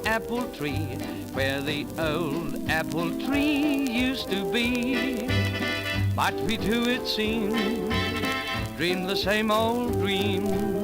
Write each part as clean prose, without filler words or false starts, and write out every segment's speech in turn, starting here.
apple tree, where the old apple tree used to be. But we two, it seems, dreamed the same old dream.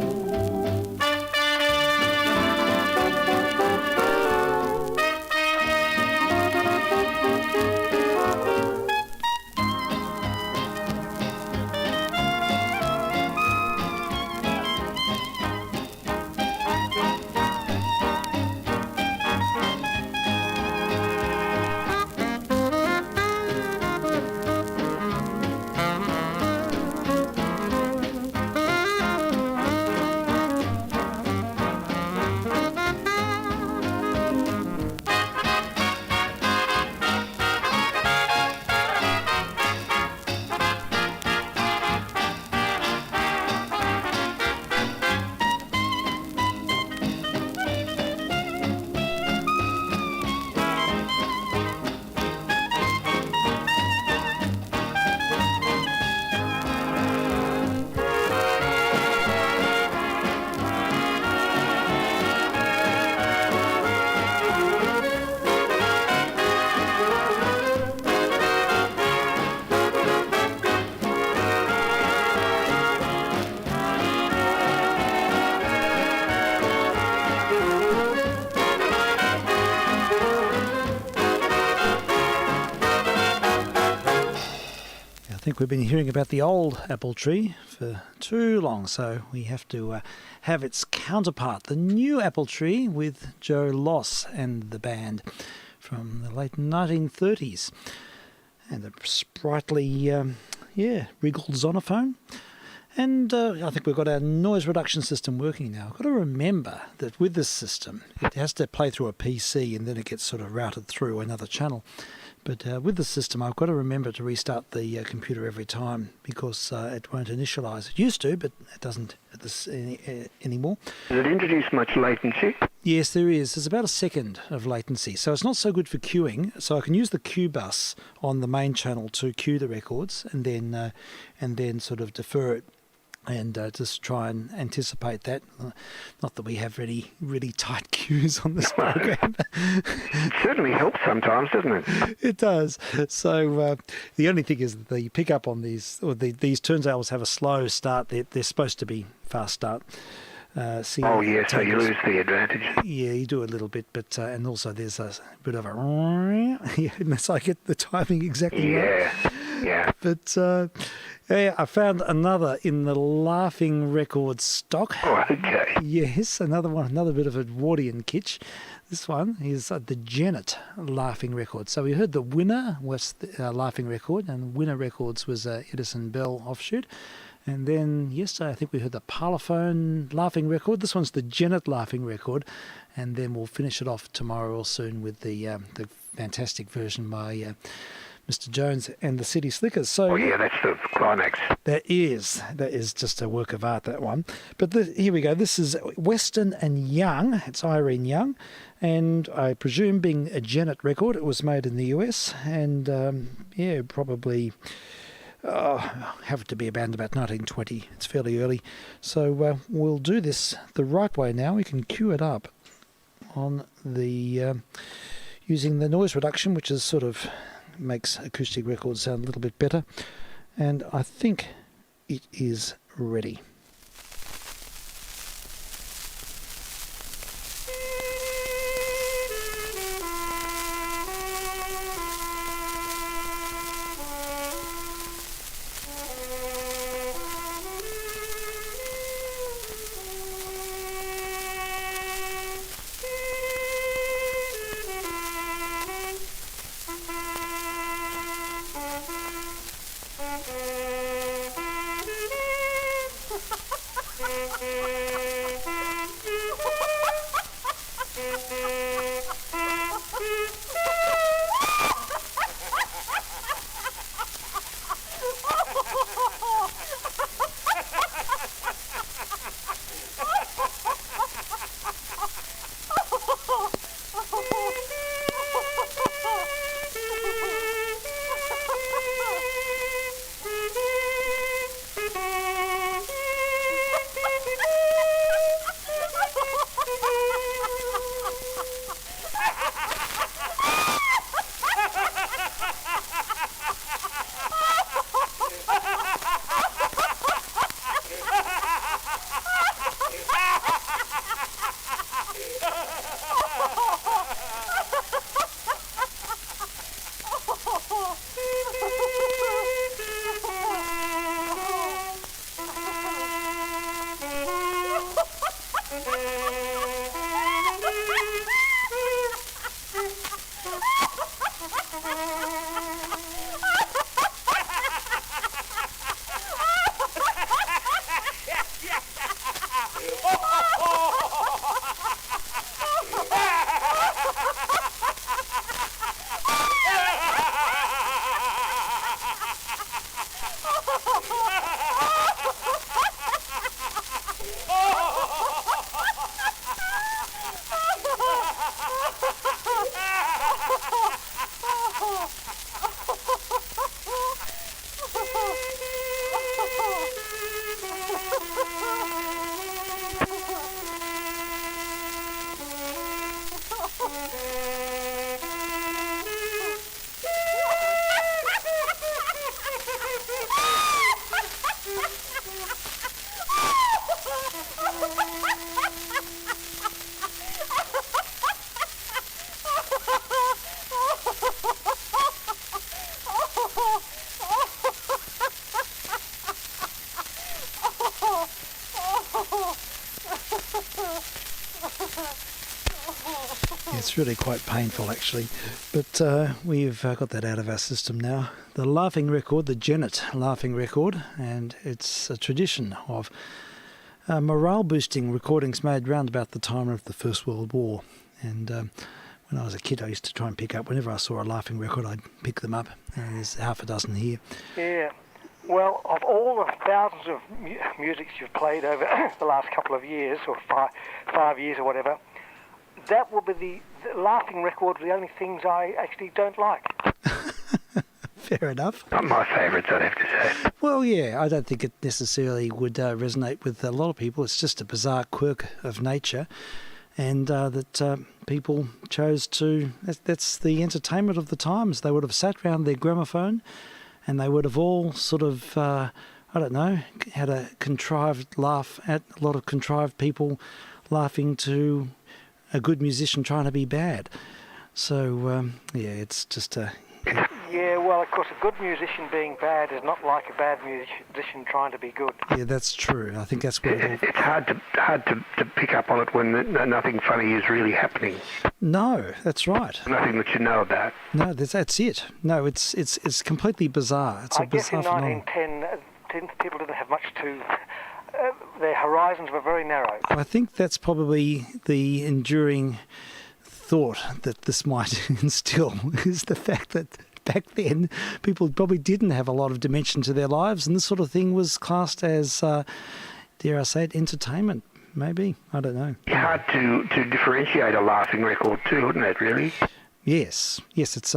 I think we've been hearing about the old apple tree for too long, so we have to have its counterpart, the new apple tree with Joe Loss and the band from the late 1930s. And a sprightly, Regal Zonophone. And I think we've got our noise reduction system working now. I've got to remember that with this system, it has to play through a PC and then it gets sort of routed through another channel. But with the system, I've got to remember to restart the computer every time because it won't initialise. It used to, but it doesn't at this anymore. Does it introduce much latency? Yes, there is. There's about a second of latency. So it's not so good for queuing. So I can use the queue bus on the main channel to queue the records and then sort of defer it. And just try and anticipate that. Not that we have any really tight queues on this program. It certainly helps sometimes, doesn't it? It does. So the only thing is that the pickup on these turntables have a slow start. They're supposed to be fast start. So you lose the advantage. Yeah, you do a little bit, but and also there's a bit of a unless I get the timing exactly right. Yeah. But I found another in the Laughing Records stock. Oh, okay. Yes, another one, another bit of Edwardian kitsch. This one is the Janet Laughing Record. So we heard the Winner was the Laughing Record, and Winner Records was Edison Bell offshoot. And then yesterday, I think we heard the Parlophone Laughing Record. This one's the Janet Laughing Record. And then we'll finish it off tomorrow or soon with the fantastic version by Mr. Jones and the City Slickers. So that's the climax. That is just a work of art, that one. But here we go. This is Weston and Young. It's Irene Young. And I presume being a Janet record, it was made in the US. And probably... have it to be about 1920. It's fairly early. So we'll do this the right way now. We can cue it up on the using the noise reduction, which is sort of makes acoustic records sound a little bit better. And I think it is ready. It's really quite painful, actually. But we've got that out of our system now. The laughing record, the Janet laughing record, and it's a tradition of morale-boosting recordings made round about the time of the First World War. And when I was a kid, I used to try and pick up, whenever I saw a laughing record, I'd pick them up. There's half a dozen here. Yeah. Well, of all the thousands of musics you've played over the last couple of years, or five years or whatever, that will be the laughing record, the only things I actually don't like. Fair enough. Not my favourites, I'd have to say. Well, yeah, I don't think it necessarily would resonate with a lot of people. It's just a bizarre quirk of nature, and that people chose to... That's the entertainment of the times. They would have sat round their gramophone, and they would have all sort of, I don't know, had a contrived laugh at a lot of contrived people laughing to a good musician trying to be bad. So, yeah, it's just a... Yeah, well, of course, a good musician being bad is not like a bad musician trying to be good. Yeah, that's true. I think that's what... It's hard to pick up on it when nothing funny is really happening. No, that's right. Nothing that you know about. No, that's it. No, it's completely bizarre. It's a guess in bizarre phenomenon. 1910, people didn't have much to... their horizons were very narrow. I think that's probably the enduring thought that this might instill, is the fact that back then people probably didn't have a lot of dimension to their lives, and this sort of thing was classed as, dare I say it, entertainment. Maybe. I don't know. It's hard to differentiate a laughing record too, isn't it, really? Yes, it's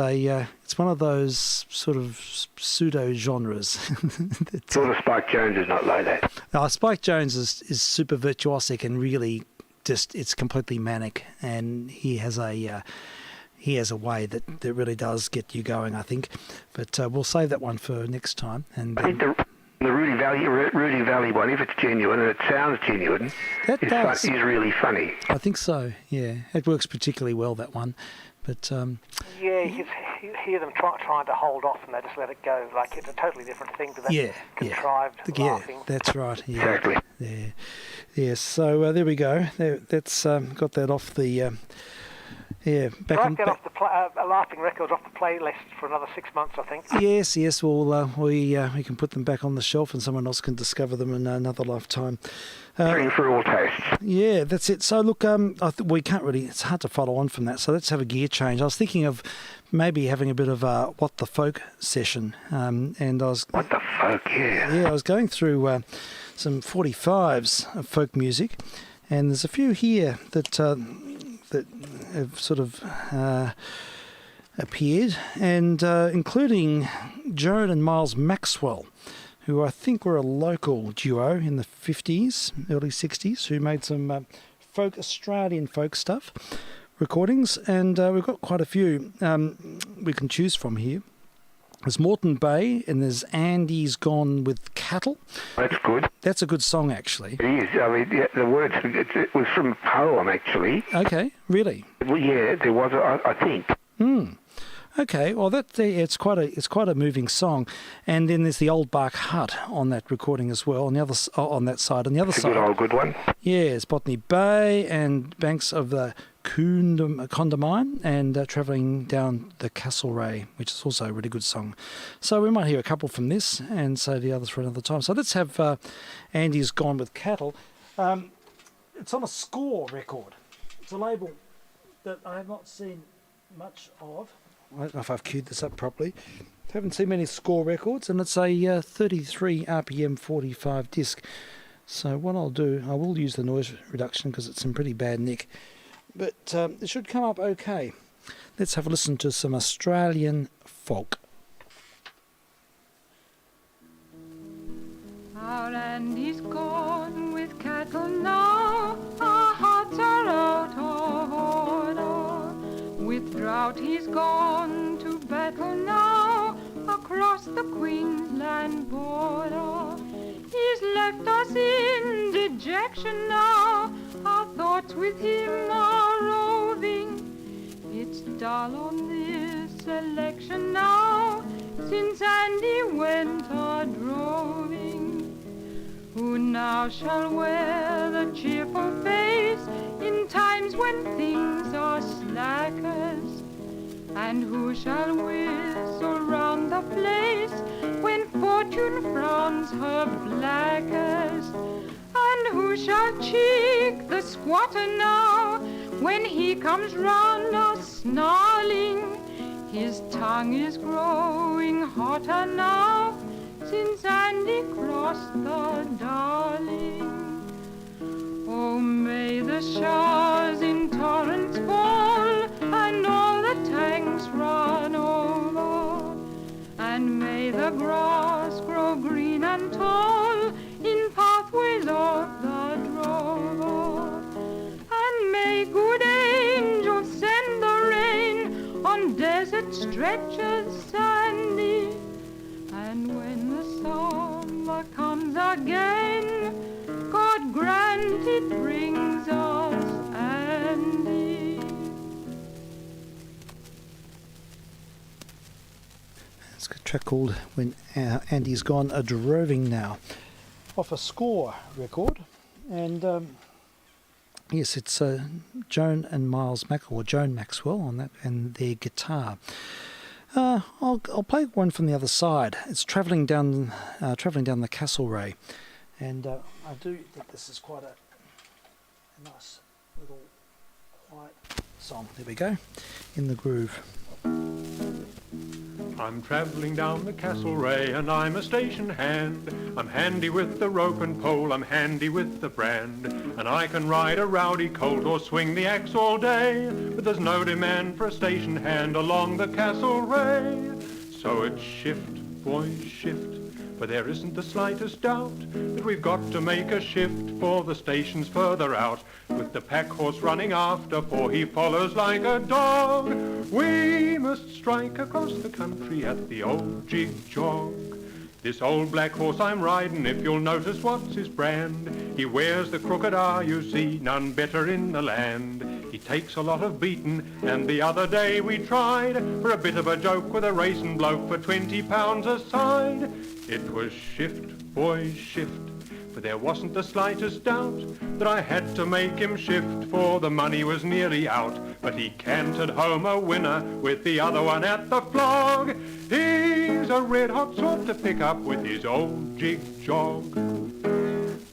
one of those sort of pseudo genres. Sort of Spike Jones is not like that. No, Spike Jones is super virtuosic and really just it's completely manic, and he has a way that really does get you going, I think. But we'll save that one for next time. And I think the Rudy Valley one, if it's genuine and it sounds genuine, is really funny. I think so. Yeah, it works particularly well, that one. But yeah, you hear them trying to hold off, and they just let it go. Like it's a totally different thing to that contrived laughing. Yeah, that's right. Yeah. Exactly. Yeah. Yeah. So there we go. That's got that off the. Laughing records off the playlist for another 6 months, I think. Yes. Well, we can put them back on the shelf, and someone else can discover them in another lifetime. For all tastes. Yeah, that's it. So look, we can't really. It's hard to follow on from that. So let's have a gear change. I was thinking of maybe having a bit of a What the Folk session, and I was. What the Folk? Yeah. Yeah, I was going through some 45s of folk music, and there's a few here that have sort of appeared, and including Joan and Miles Maxwell, who I think were a local duo in the 50s, early 60s, who made some Australian folk stuff, recordings, and we've got quite a few we can choose from here. There's Moreton Bay, and there's Andy's Gone with Cattle. That's good. That's a good song, actually. It is. I mean, the words, it was from a poem, actually. Okay, really? Well, yeah, there was, I think. Okay, well it's quite a moving song, and then there's the Old Bark Hut on that recording as well. On the other on that side, It's a good one. Yeah, it's Botany Bay and banks of the Condamine, and travelling down the Castlereagh, which is also a really good song. So we might hear a couple from this, and save the others for another time. So let's have Andy's Gone with Cattle. It's on a Score record. It's a label that I have not seen much of. I don't know if I've queued this up properly. Haven't seen many Score records, and it's a 33 RPM 45 disc. So what I'll do, I will use the noise reduction because it's in pretty bad nick, but it should come up okay. Let's have a listen to some Australian folk. Our Andy's gone with cattle now, our hearts are out of order. With drought he's gone to battle now, across the Queensland border. He's left us in dejection now, our thoughts with him are roving. It's dull on this election now, since Andy went a-droving. Who now shall wear the cheerful face in times when things are slack? shall whistle round the place when fortune frowns her blackest? And who shall cheek the squatter now when he comes round a-snarling? His tongue is growing hotter now since Andy crossed the Darling. Oh, may the showers in torrents fall and all the tanks run over, and may the grass grow green and tall in pathways of the drover, and may good angels send the rain on desert stretches sandy, and when the summer comes again, God grant it brings us Andy. It's a track called When Andy's Gone A-Droving Now, off a Score record. And yes, it's Joan and Miles Maxwell, or Joan Maxwell on that, and their guitar. I'll play one from the other side. It's travelling down the Castlereagh, and I do think this is quite a nice little quiet song. There we go, in the groove. I'm travelling down the Castlereagh and I'm a station hand. I'm handy with the rope and pole, I'm handy with the brand, and I can ride a rowdy colt or swing the axe all day, but there's no demand for a station hand along the Castlereagh. So it's shift, boys, shift, for there isn't the slightest doubt that we've got to make a shift for the stations further out, with the pack horse running after, for he follows like a dog. We must strike across the country at the old jig-jog. This old black horse I'm riding, if you'll notice what's his brand, he wears the crooked R, you see, none better in the land. He takes a lot of beating, and the other day we tried for a bit of a joke with a racing bloke for £20 a side. It was shift, boys, shift, for there wasn't the slightest doubt that I had to make him shift, for the money was nearly out, but he cantered home a winner with the other one at the flog. He's a red-hot sort to pick up with his old jig-jog.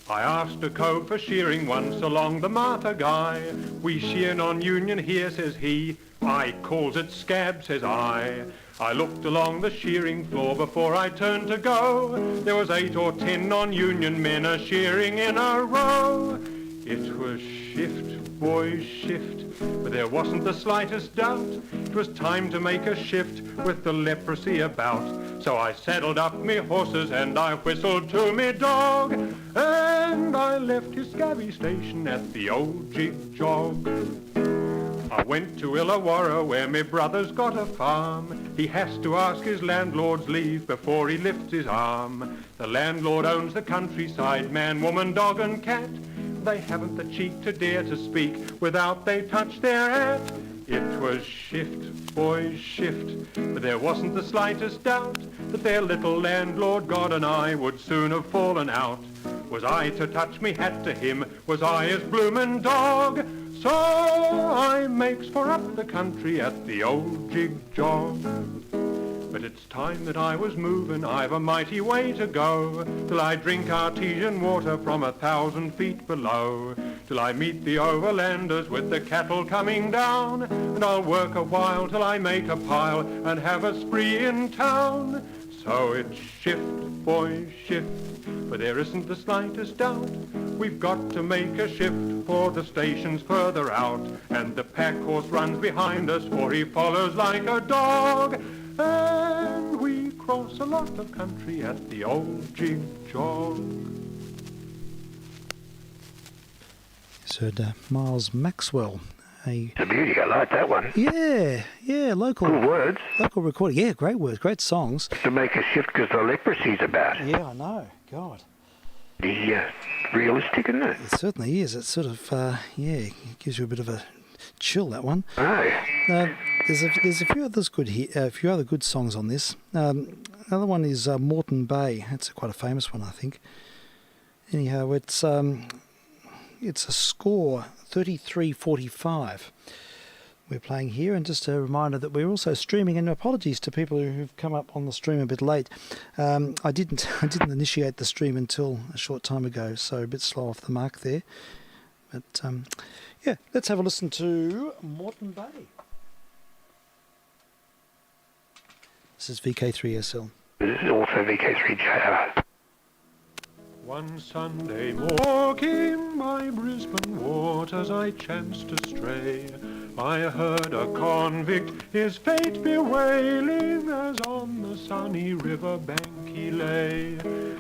I asked a cove for shearing once along the Martha Guy. We shearin' on Union here, says he. I calls it scab, says I. I looked along the shearing floor before I turned to go. There was 8 or 10 non-union men a-shearing in a row. It was shift, boys, shift, but there wasn't the slightest doubt it was time to make a shift with the leprosy about. So I saddled up me horses and I whistled to me dog, and I left his scabby station at the old jig-jog. I went to Illawarra where me brother's got a farm. He has to ask his landlord's leave before he lifts his arm. The landlord owns the countryside, man, woman, dog and cat. They haven't the cheek to dare to speak without they touch their hat. It was shift, boys, shift, but there wasn't the slightest doubt that their little landlord, God and I, would soon have fallen out. Was I to touch me hat to him? Was I his bloomin' dog? So I makes for up the country at the old jig-jog. But it's time that I was moving, I've a mighty way to go, till I drink artesian water from 1,000 feet below, till I meet the overlanders with the cattle coming down, and I'll work a while till I make a pile and have a spree in town. So it's shift, boys, shift, for there isn't the slightest doubt we've got to make a shift for the stations further out, and the pack horse runs behind us, for he follows like a dog, and we cross a lot of country at the old jig-jog. It's heard Miles Maxwell. It's a beauty, I like that one. Yeah, local. Good words. Local recording, yeah, great words, great songs. To make a shift because the leprosy's about. Yeah, I know, God. Realistic, isn't it? It certainly is. It's sort of, it gives you a bit of a chill, that one. Oh. There's a few others good here, a few other good songs on this. Another one is Moreton Bay. That's quite a famous one, I think. Anyhow, it's a score 33-45. we're playing here. And just a reminder that we're also streaming, and apologies to people who've come up on the stream a bit late. I didn't initiate the stream until a short time ago, so a bit slow off the mark there. But yeah, let's have a listen to Moreton Bay. This is vk3sl. This is also vk3sl. One Sunday walking by Brisbane waters I chanced to stray. I heard a convict his fate bewailing as on the sunny river bank he lay.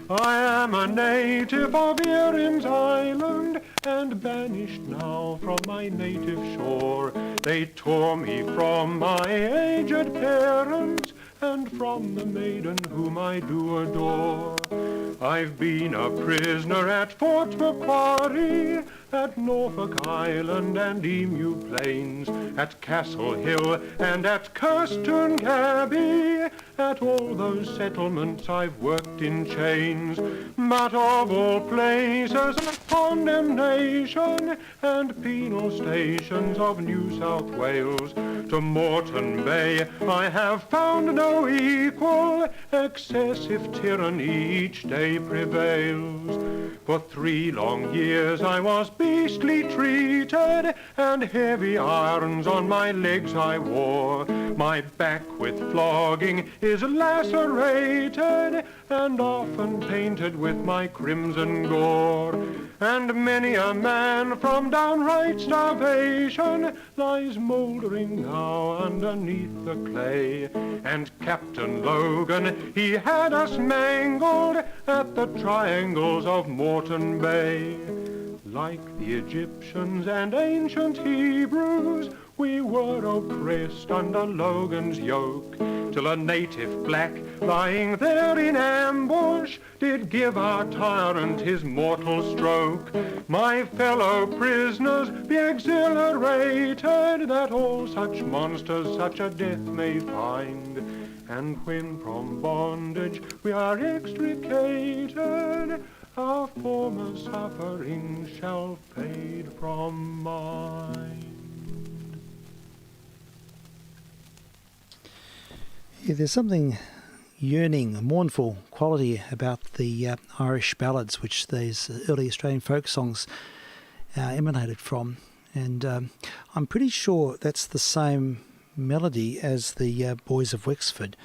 I am a native of Erin's Island and banished now from my native shore. They tore me from my aged parents and from the maiden whom I do adore. I've been a prisoner at Fort Macquarie, at Norfolk Island and Emu Plains, at Castle Hill and at Kirsten Cabby. At all those settlements I've worked in chains. But of all places of condemnation and penal stations of New South Wales, to Moreton Bay I have found no equal. Excessive tyranny each day prevails. For 3 long years I was beastly treated, and heavy irons on my legs I wore. My back with flogging is lacerated, and often painted with my crimson gore. And many a man from downright starvation lies mouldering now underneath the clay. And Captain Logan, he had us mangled at the triangles of Moreton Bay. Like the Egyptians and ancient Hebrews, we were oppressed under Logan's yoke, till a native black lying there in ambush did give our tyrant his mortal stroke. My fellow prisoners, be exhilarated that all such monsters such a death may find. And when from bondage we are extricated, our former suffering shall fade from mind. Yeah, there's something yearning, mournful quality about the Irish ballads, which these early Australian folk songs emanated from. And I'm pretty sure that's the same melody as the Boys of Wexford.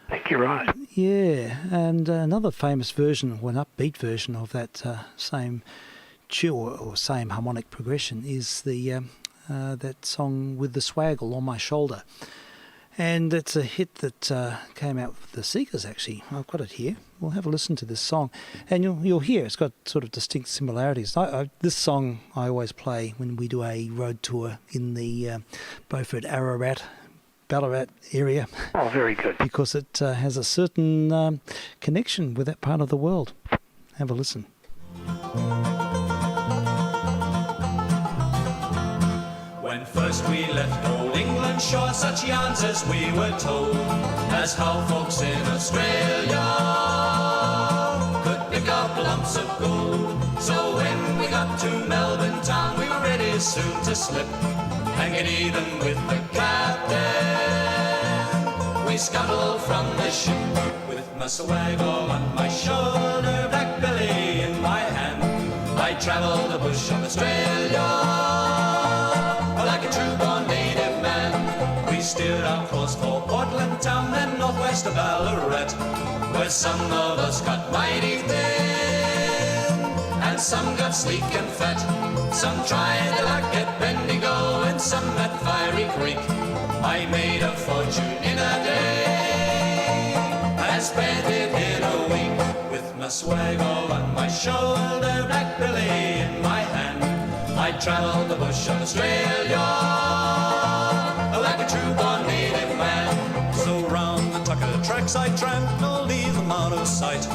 I think you're right. Yeah, and another famous version, or an upbeat version of that same tune or same harmonic progression is the that song With the Swaggle on My Shoulder. And it's a hit that came out with the Seekers, actually. I've got it here. We'll have a listen to this song. And you'll hear it's got sort of distinct similarities. This song I always play when we do a road tour in the Beaufort, Ararat, Ballarat area. Oh, very good. Because it has a certain connection with that part of the world. Have a listen. When first we left old England shore, such yarns as we were told, as how folks in Australia could pick up lumps of gold. So when we got to Melbourne town, we were ready soon to slip and get even with the captain. We scuttled from the ship with my swaggle on my shoulder, black belly in my hand. I travelled the bush of Australia like a true-born native man. We steered our course for Portland town, then northwest of Ballarat, where some of us got mighty thin, and some got sleek and fat. Some tried their luck at Bendigo, and some at Fiery Creek. I made a fortune in a day, and spent it in a week, with my swaggle on my shoulder, black belly in my hand. I travelled the bush of Australia like a true-born native man. So round the Tucker tracks I tramped, nor leave them out of sight.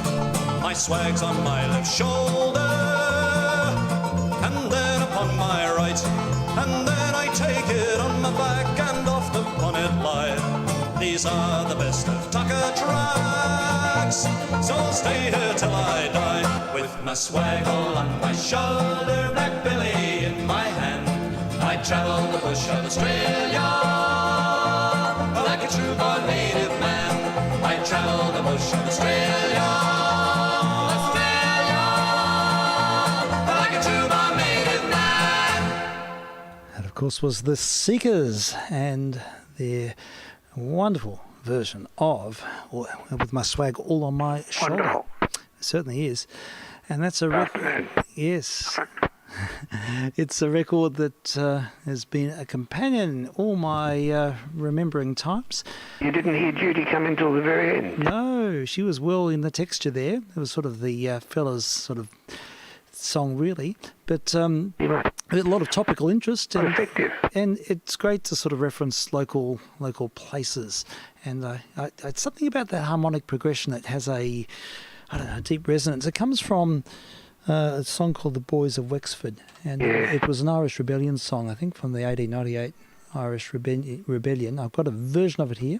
My swag's on my left shoulder, and then upon my right, and then I take it on my back, and off the bonnet lie. These are the best of Tucker tracks, so I'll stay here till I die. With my swaggle on my shoulder, black belly in my hand, I travel the bush of Australia. Like a true-born native man, I travel the bush of Australia. Australia, like a true-born native man. That, of course, was the Seekers and their wonderful version of With My Swag All on My Shoulder. Wonderful. It certainly is. And that's a record. Yes. It's a record that has been a companion all my remembering times. You didn't hear Judy come in till the very end? No, she was well in the texture there. It was sort of the fella's sort of song, really. But a lot of topical interest. And, effective. And it's great to sort of reference local places. And it's something about that harmonic progression that has a deep resonance. It comes from a song called The Boys of Wexford, and it was an Irish Rebellion song, I think, from the 1898 Irish Rebellion. I've got a version of it here.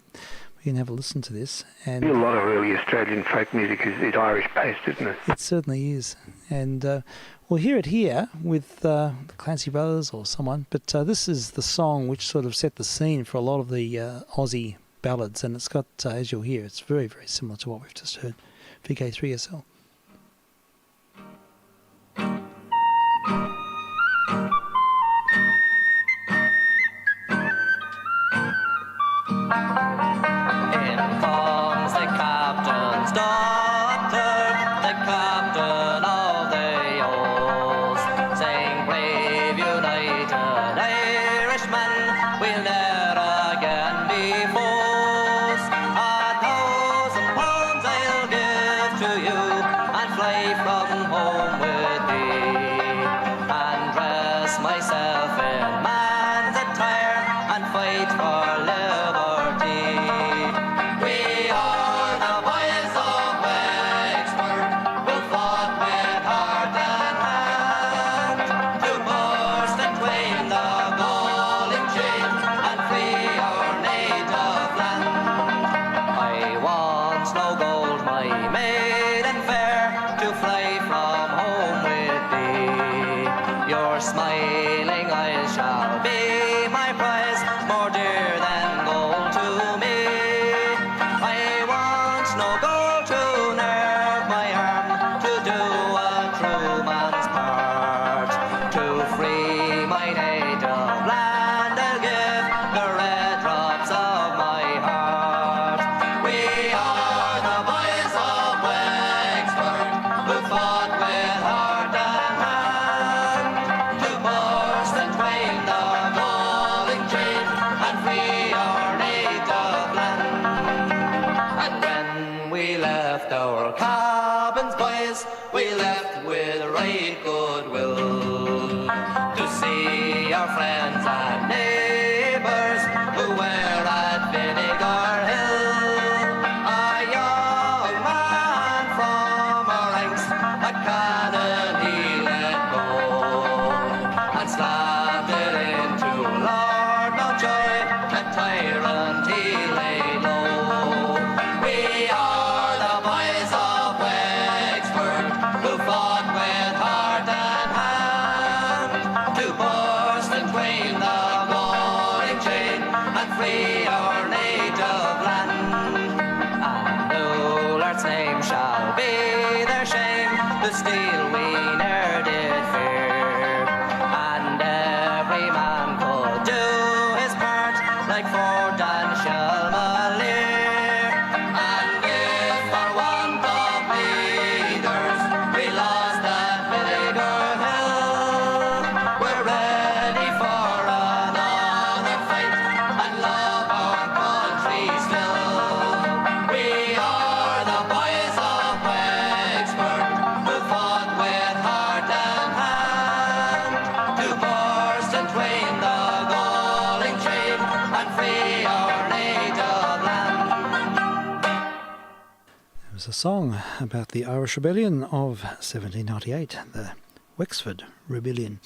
We can have a listen to this. And a lot of early Australian folk music is Irish-based, isn't it? It certainly is. And we'll hear it here with the Clancy Brothers or someone, but this is the song which sort of set the scene for a lot of the Aussie ballads, and it's got, as you'll hear, it's very, very similar to what we've just heard. vk3sl. A song about the Irish Rebellion of 1798, the Wexford Rebellion.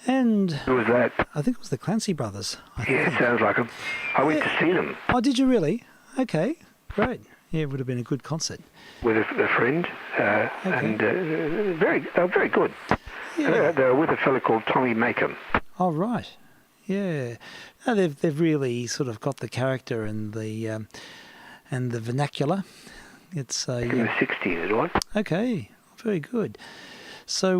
And who was that? I think it was the Clancy Brothers. Yeah, sounds like them. I went to see them. Oh, did you really? Okay, great. Yeah, it would have been a good concert. With a friend, and they were very good. Yeah. They were with a fellow called Tommy Makem. Oh, right. Yeah. No, they've really sort of got the character and the vernacular. It's in the 60s it was. Okay, very good. So,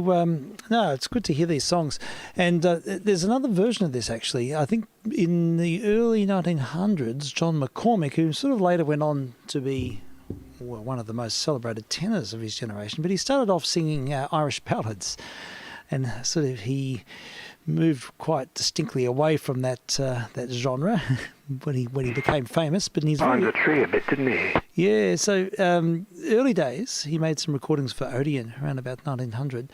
no, it's good to hear these songs. And there's another version of this, actually. I think in the early 1900s, John McCormick, who sort of later went on to be one of the most celebrated tenors of his generation, but he started off singing Irish ballads. And sort of he moved quite distinctly away from that genre when he became famous. But he's climbed the tree a bit, didn't he? Yeah. So early days, he made some recordings for Odeon around about 1900,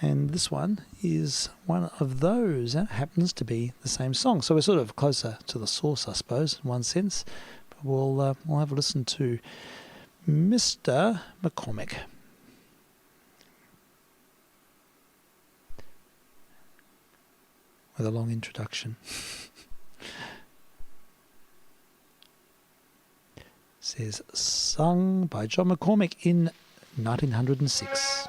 and this one is one of those. That happens to be the same song. So we're sort of closer to the source, I suppose, in one sense. But we'll have a listen to Mr. McCormick. With a long introduction. Says, sung by John McCormick in 1906.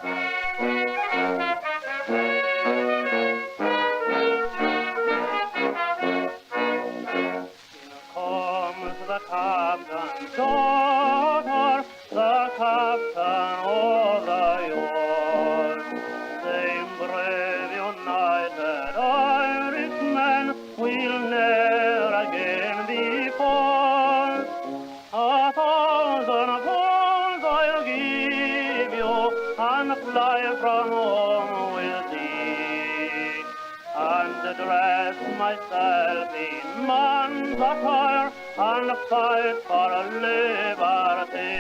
Comes the captain's daughter, the captain of the yard. Same brave united Irishmen will ne'er again be false. 1,000 pounds I'll give you, and fly from home with thee, and dress myself in man's attire, and fight for liberty.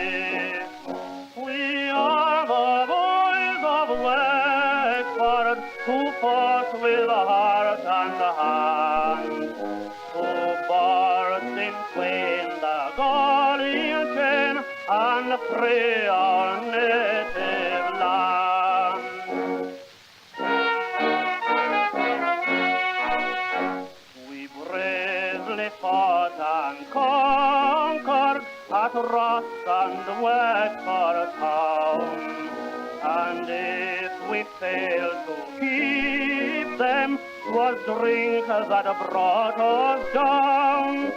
We are the boys of Wexford, who fought with heart and hand, who burst in twain the Gallian chain, and free our native land. We bravely fought and conquered at Ross and Wexford town, and if we fail to keep them, 'twas drink that brought us down.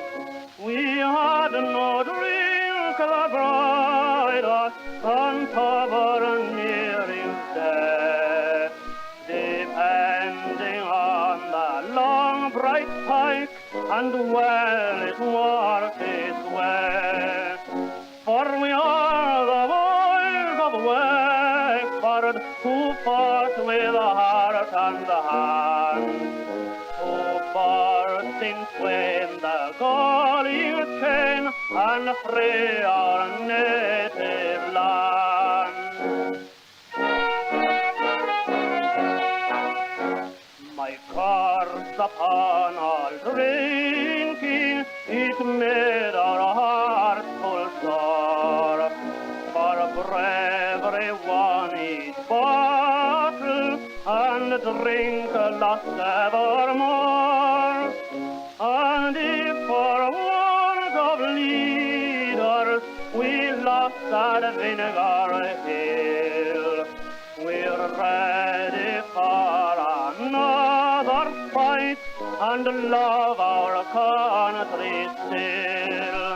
We had no drink that brought us uncover nearing death, depending on the long bright pike, and well it worth its weight. For we are the boys of Wexford, who fought with heart and hand, who burst in twain the Gallian chain, and free our native land. My curse upon all drinking, it made our hearts full sore. For bravery won each battle, and drink lost evermore. And if for want of leaders we lost at Vinegar Hill, we're ready for another fight, and love our country still.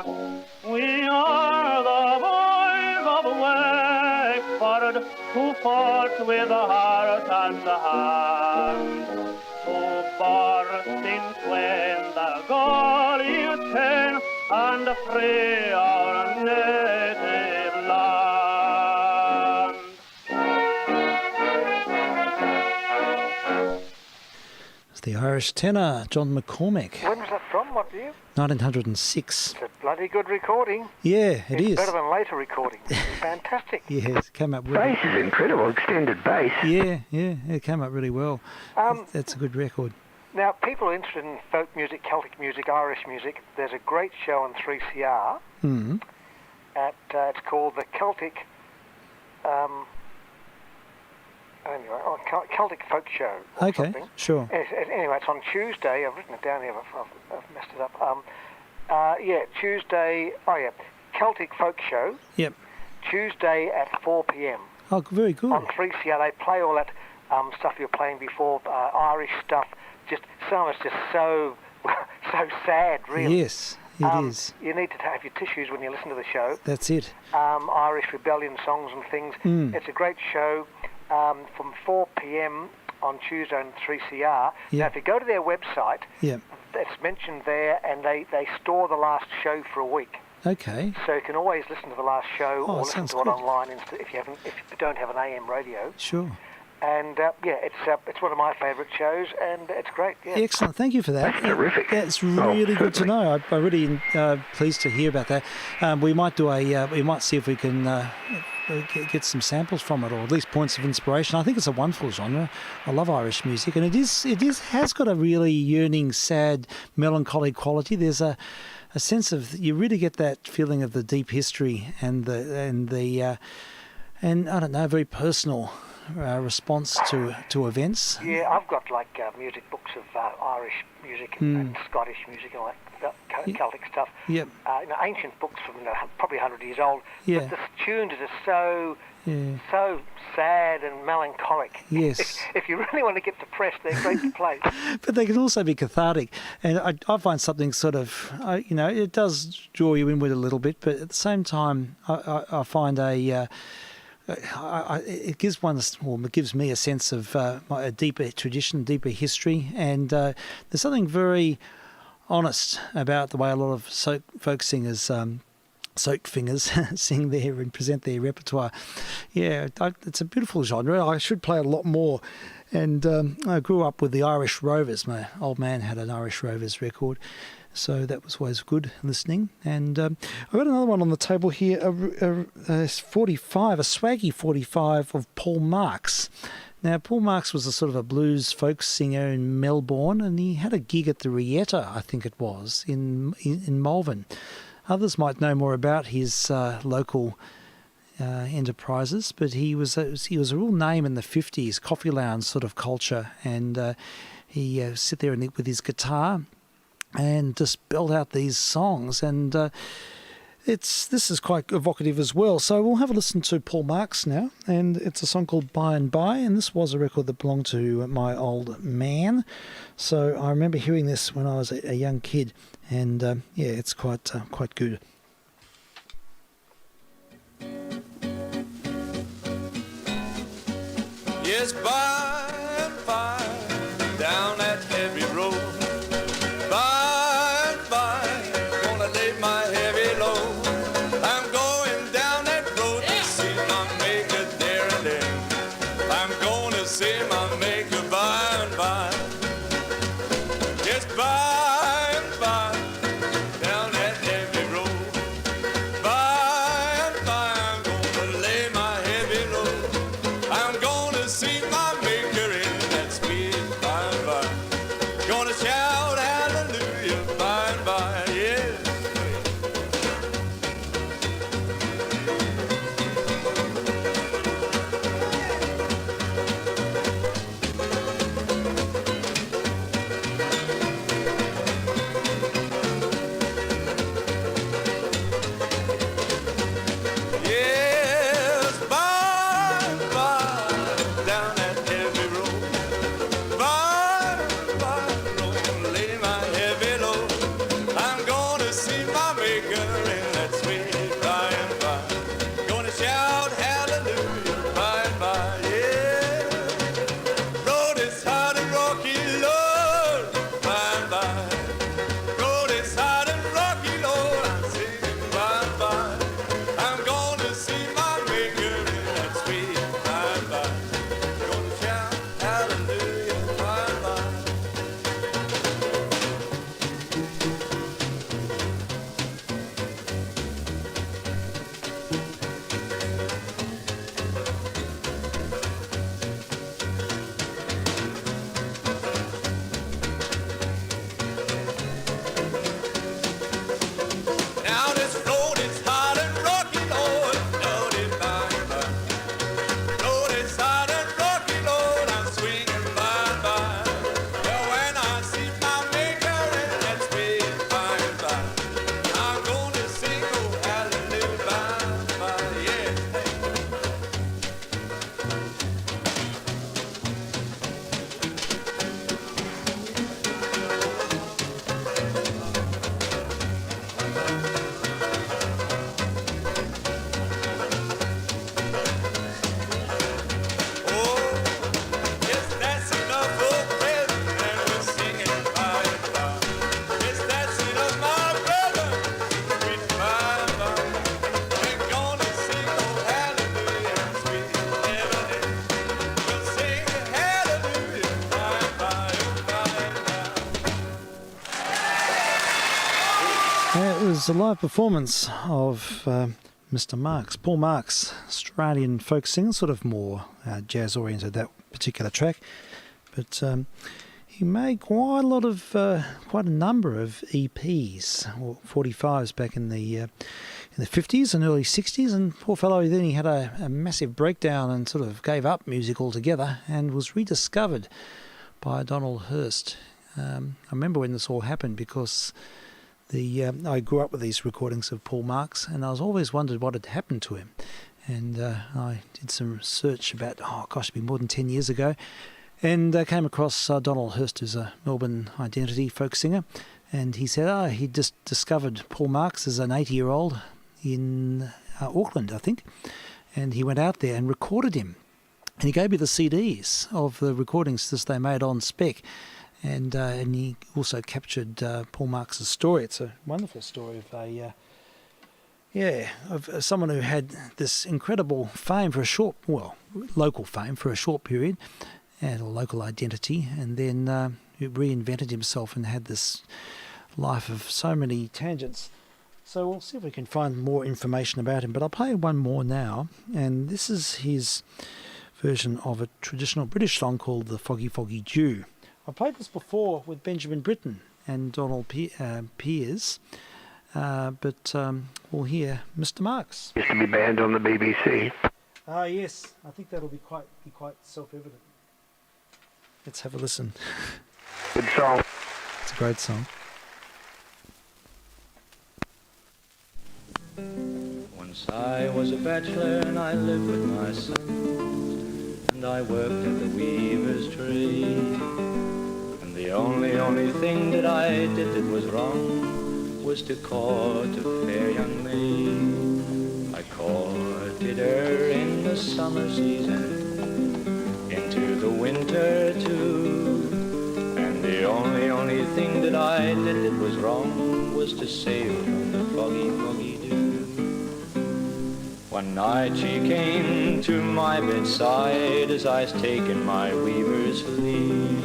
We are the boys of Wexford, who fought with heart and hand, who burst in twain the Gallian chain, and free our native land. It's the Irish tenor, John McCormick, When was that from? What year? 1906. It's a bloody good recording. Yeah, it It's is. better than later recordings. It's fantastic. Yeah, it came up Bass really. is incredible, extended bass. Yeah, it came up really well. Um, That's a good record. Now, people are interested in folk music, Celtic music, Irish music. There's a great show on 3CR. Mm. It's called the Celtic. Celtic Folk Show. Or Okay, something. sure. Anyway, it's on Tuesday. I've written it down here. I've messed it up. Tuesday. Oh yeah, Celtic Folk Show. Yep. Tuesday at 4 p.m. Oh, very good. on 3CR. They play all that stuff you were playing before, Irish stuff, just song is just so sad, really. Yes, it is. You need to have your tissues when you listen to the show. That's it. Irish Rebellion songs and things. It's a great show from 4 p.m. on Tuesday on 3CR. Now, if you go to their website, it's mentioned there, and they store the last show for a week. Okay. So you can always listen to the last show or listen to it good. online if you don't have an AM radio. Sure. And it's one of my favourite shows, and it's great. Yeah. Excellent, thank you for that. That's terrific. That's really good to know. I'm really pleased to hear about that. We might do we might see if we can get some samples from it, or at least points of inspiration. I think it's a wonderful genre. I love Irish music, and it has got a really yearning, sad, melancholy quality. There's a sense of, you really get that feeling of the deep history and I don't know, very personal response to events. Yeah, I've got music books of Irish music and Scottish music and all that Celtic stuff. Yep. Ancient books from probably 100 years old. Yeah. But the tunes are just so sad and melancholic. Yes. If you really want to get depressed, they're great to play. But they can also be cathartic, and I find something sort of, it does draw you inward a little bit, but at the same time, I find it gives me a sense of a deeper tradition, deeper history, and there's something very honest about the way a lot of folk singers, soak fingers, sing there and present their repertoire. Yeah, it's a beautiful genre. I should play a lot more. And I grew up with the Irish Rovers. My old man had an Irish Rovers record, so that was always good listening. And I've got another one on the table here, a 45, a swaggy 45 of Paul Marks. Now, Paul Marks was a sort of a blues folk singer in Melbourne, and he had a gig at the Rieta, I think it was, in Malvern. Others might know more about his local enterprises, but he was a real name in the 50s, coffee lounge sort of culture, and he sit there with his guitar and just belt out these songs, and this is quite evocative as well. So we'll have a listen to Paul Marks now, and it's a song called By and By, and this was a record that belonged to my old man. So I remember hearing this when I was a young kid, and it's quite good. Yes, by and by, down that heavy road. By and by, gonna lay my heavy load. I'm going down that road to see my maker there and then. I'm gonna see my maker by and by. Yes, by and by, down that heavy road. By and by, I'm gonna lay my heavy load. I'm gonna see my maker It was a live performance of Mr. Marks, Paul Marks, Australian folk singer, sort of more jazz-oriented, that particular track. But he made quite a number of EPs, or 45s back in the 50s and early 60s, and poor fellow, then he had a massive breakdown and sort of gave up music altogether and was rediscovered by Donald Hurst. I remember when this all happened because I grew up with these recordings of Paul Marks, and I was always wondered what had happened to him. And I did some research about, it'd been more than 10 years ago, and I came across Donald Hurst, who's a Melbourne identity folk singer, and he said he just discovered Paul Marks as an 80-year-old in Auckland, I think, and he went out there and recorded him. And he gave me the CDs of the recordings that they made on spec. And he also captured Paul Marks' story. It's a wonderful story of of someone who had this incredible fame for local fame for a short period, and a local identity, and then he reinvented himself and had this life of so many tangents. So we'll see if we can find more information about him. But I'll play one more now, and this is his version of a traditional British song called The Foggy Foggy Dew. I played this before with Benjamin Britten and Donald Pears, but we'll hear Mr. Marks. Used to be banned on the BBC. Yes, I think that'll be quite self-evident. Let's have a listen. Good song. It's a great song. Once I was a bachelor and I lived with my son, and I worked at the weaver's trade. The only thing that I did that was wrong was to court a fair young maid. I courted her in the summer season, into the winter too, and the only thing that I did that was wrong was to sail from the foggy, foggy dew. One night she came to my bedside as I was taking my weaver's leave.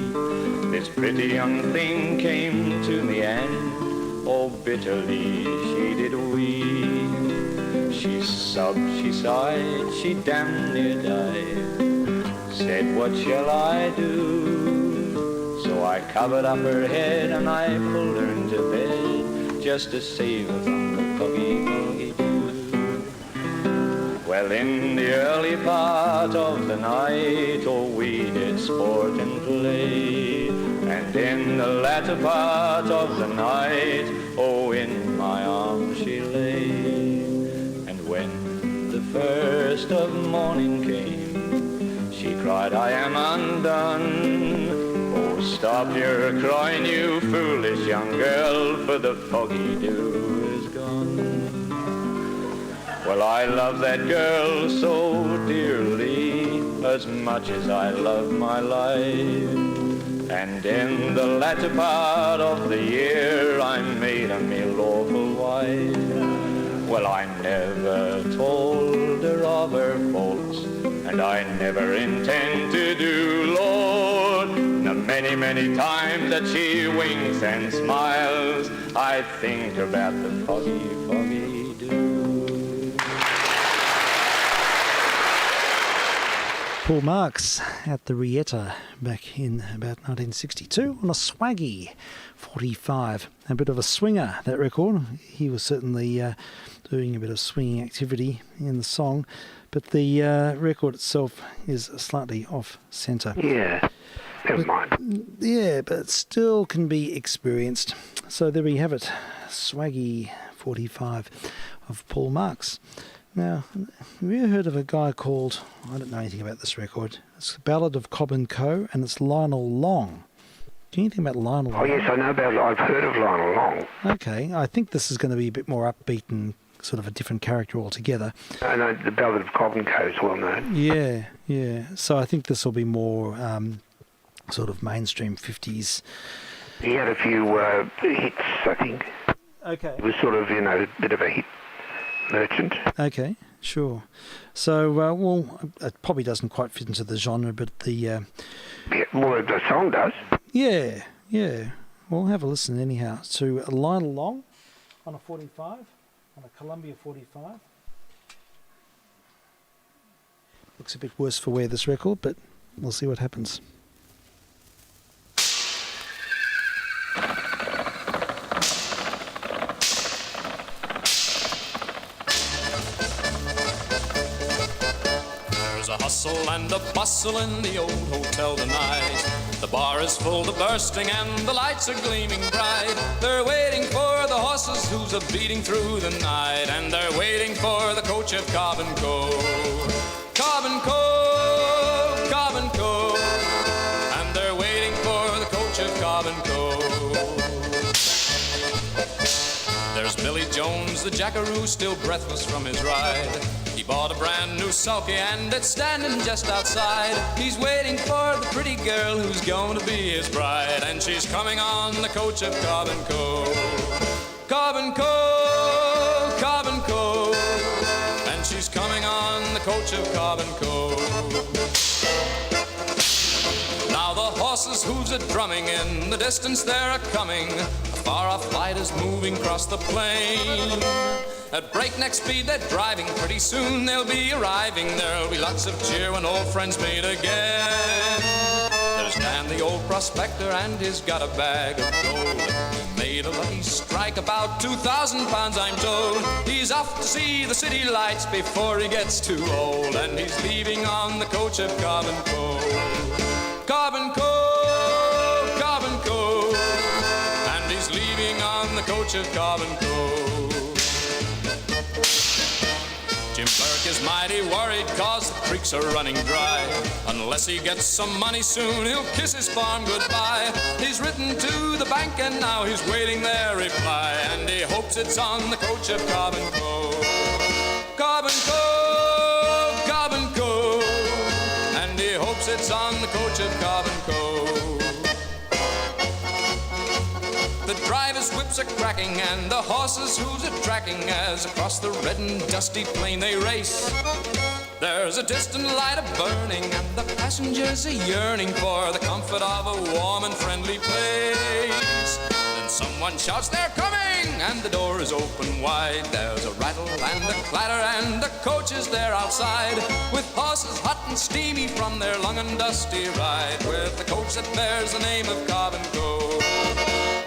This pretty young thing came to me and, oh bitterly she did weep. She sobbed, she sighed, she damn near died. Said, what shall I do? So I covered up her head and I pulled her into bed, just to save her from the foggy, foggy dew. Well, in the early part of the night, oh we did sport and play. And in the latter part of the night, oh, in my arms she lay. And when the first of morning came, she cried, I am undone. Oh, stop your crying, you foolish young girl, for the foggy dew is gone. Well, I love that girl so dearly, as much as I love my life. And in the latter part of the year I made her me lawful wife. Well, I never told her of her faults, and I never intend to do, Lord. The many, many times that she winks and smiles, I think about the foggy, foggy dew. Paul Marks at the Rieta back in about 1962 on a swaggy 45. A bit of a swinger, that record. He was certainly doing a bit of swinging activity in the song, but the record itself is slightly off-centre. Yeah, never mind. Yeah, but it still can be experienced. So there we have it, swaggy 45 of Paul Marks. Now, have you ever heard of a guy called, I don't know anything about this record, it's the Ballad of Cobb and Co, and it's Lionel Long Do you know anything about Lionel Long? Oh, yes, I know about it. I've heard of Lionel Long. Okay, I think this is going to be a bit more upbeat and sort of a different character altogether. I know the Ballad of Cobb and Co. is well known. Yeah, yeah. So I think this will be more sort of mainstream 50s. He had a few hits, I think. Okay. It was sort of, a bit of a hit merchant. Okay, sure. So, well, it probably doesn't quite fit into the genre, but the... Yeah, well, the song does. Yeah. We'll have a listen anyhow to Lionel Long on a 45, on a Columbia 45. Looks a bit worse for wear, this record, but we'll see what happens. There's a hustle and a bustle in the old hotel tonight. The bar is full to bursting and the lights are gleaming bright. They're waiting for the horses who's a beating through the night, and they're waiting for the coach of Cobb and Co. Cobb and Co, Cobb and Co, and they're waiting for the coach of Cobb and Co. There's Billy Jones, the jackaroo, still breathless from his ride. He bought a brand new sulky and it's standing just outside. He's waiting for the pretty girl who's going to be his bride, and she's coming on the coach of Cobb and Co. Cobb and Co, Cobb and Co, and she's coming on the coach of Cobb and Co. Now the horses' hooves are drumming, in the distance they're a-coming. A far-off light is moving across the plain. At breakneck speed they're driving, pretty soon they'll be arriving. There'll be lots of cheer when old friends meet again. There's Dan the old prospector, and he's got a bag of gold. He made a lucky strike, about 2,000 pounds I'm told. He's off to see the city lights before he gets too old, and he's leaving on the coach of Cobb and Co. Cobb and Co, Cobb and Co, and he's leaving on the coach of Cobb and Co. Jim Burke is mighty worried 'cause the creeks are running dry. Unless he gets some money soon, he'll kiss his farm goodbye. He's written to the bank and now he's waiting their reply, and he hopes it's on the coach of Cobb and Co. Cobb and Co, Cobb and Co, and he hopes it's on the coach of Cobb and Co. The driver's whips are cracking and the horses' hooves are tracking as across the red and dusty plain they race. There's a distant light a-burning and the passengers are yearning for the comfort of a warm and friendly place. Then someone shouts, "They're coming!" and the door is open wide. There's a rattle and a clatter and the coach is there outside, with horses hot and steamy from their long and dusty ride, with the coach that bears the name of Cobb and Co.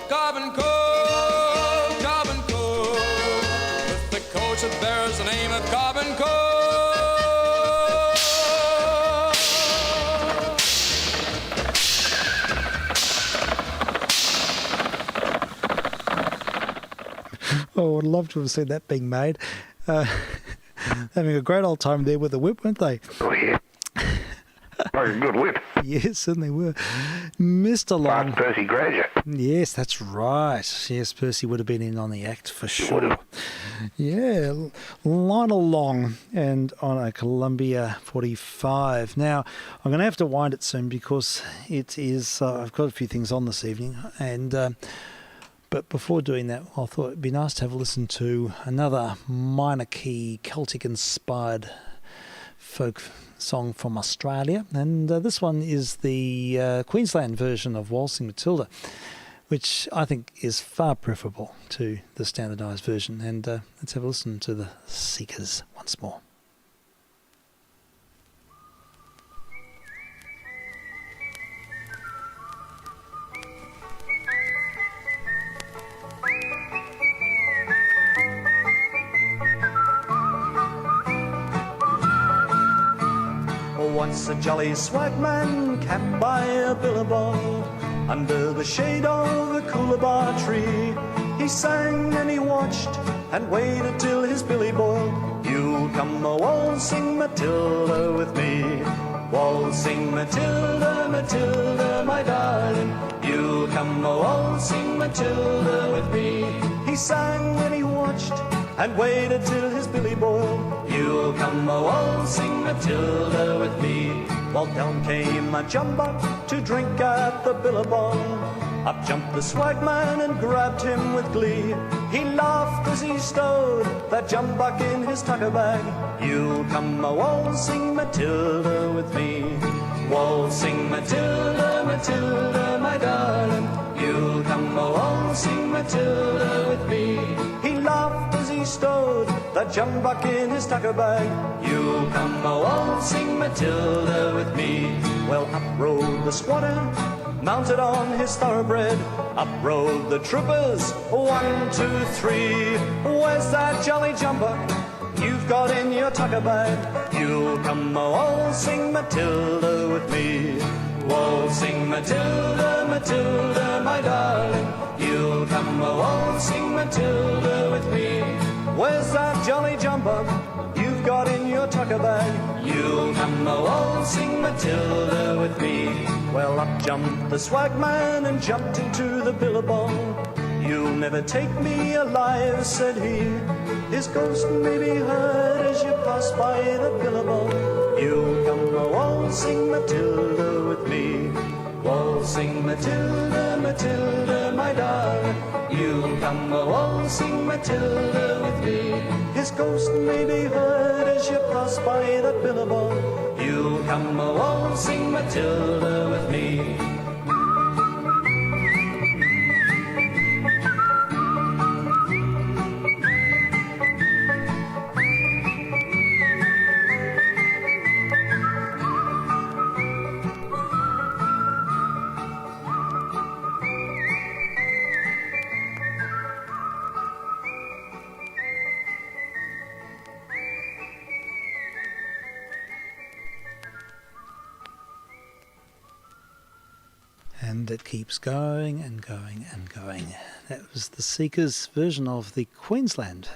Cobb and Co, Cobb and Co, with the coach that bears the name of Cobb and Co. Oh, I'd love to have seen that being made. Having a great old time there with the whip, weren't they? Oh, yeah. Very good whip. Yes, certainly were. Mr. Long. Fast Percy graduate. Yes, that's right. Yes, Percy would have been in on the act for sure. Yeah, Lionel Long, and on a Columbia 45. Now, I'm going to have to wind it soon because it is. I've got a few things on this evening, and but before doing that, I thought it'd be nice to have a listen to another minor key Celtic-inspired folk song from Australia, and this one is the Queensland version of Waltzing Matilda, which I think is far preferable to the standardised version. And let's have a listen to the Seekers once more. Once a jolly swagman camped by a billabong under the shade of a coolabah tree. He sang and he watched and waited till his billy boiled. You'll come a waltzing Matilda with me, waltzing Matilda, Matilda, my darling. You'll come a-waltzing Matilda with me. He sang and he watched and waited till his billy boiled. You'll come a-waltzing Matilda with me. Well, down came a jumbuck to drink at the billabong. Up jumped the swagman and grabbed him with glee. He laughed as he stowed that jumbuck in his tucker bag. You'll come a-waltzing Matilda with me. Waltzing Matilda, Matilda, my darling. You'll come a-waltzing Matilda with me. He laughed as he stowed that jumbuck in his tucker bag. You'll come a-waltzing Matilda with me. Well, up rode the squatter, mounted on his thoroughbred. Up rode the troopers, 1, 2, 3. Where's that jolly jumbuck you've got in your tucker bag? You'll come a-waltzing Matilda with me. Waltzing Matilda, Matilda, my darling. You'll come a-waltzing Matilda with me. Where's that jolly jumbuck you've got in your tucker bag? You'll come a-waltzing Matilda with me. Well, up jumped the swagman and jumped into the billabong. You'll never take me alive, said he. His ghost may be heard as you pass by the billabong. You'll come a-waltzing Matilda with me. Waltzing Matilda, Matilda, my darling. You'll come a-waltzing Matilda with me. His ghost may be heard as you pass by the billabong. You'll come a-waltzing Matilda with me. And it keeps going and going and going. That was the Seekers' version of the Queensland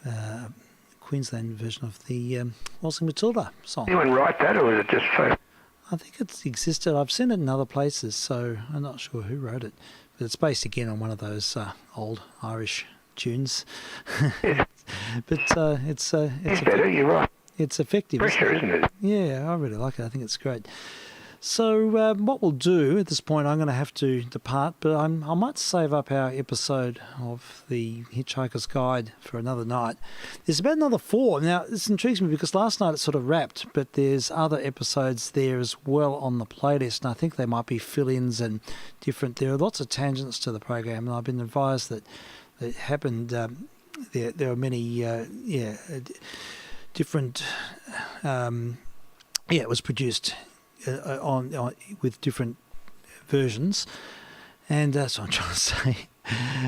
version of the Waltzing Matilda song. Anyone write that, or was it just folk? I think it's existed. I've seen it in other places, so I'm not sure who wrote it. But it's based again on one of those old Irish tunes. Yeah. But it's better, you're right. It's effective. Pressure, isn't it? Yeah, I really like it. I think it's great. So what we'll do at this point, I'm going to have to depart, but I might save up our episode of the Hitchhiker's Guide for another night. There's about another 4. Now, this intrigues me because last night it sort of wrapped, but there's other episodes there as well on the playlist, and I think they might be fill-ins and different. There are lots of tangents to the program, and I've been advised that it happened. There are many, different. It was produced. On with different versions, and that's what I'm trying to say.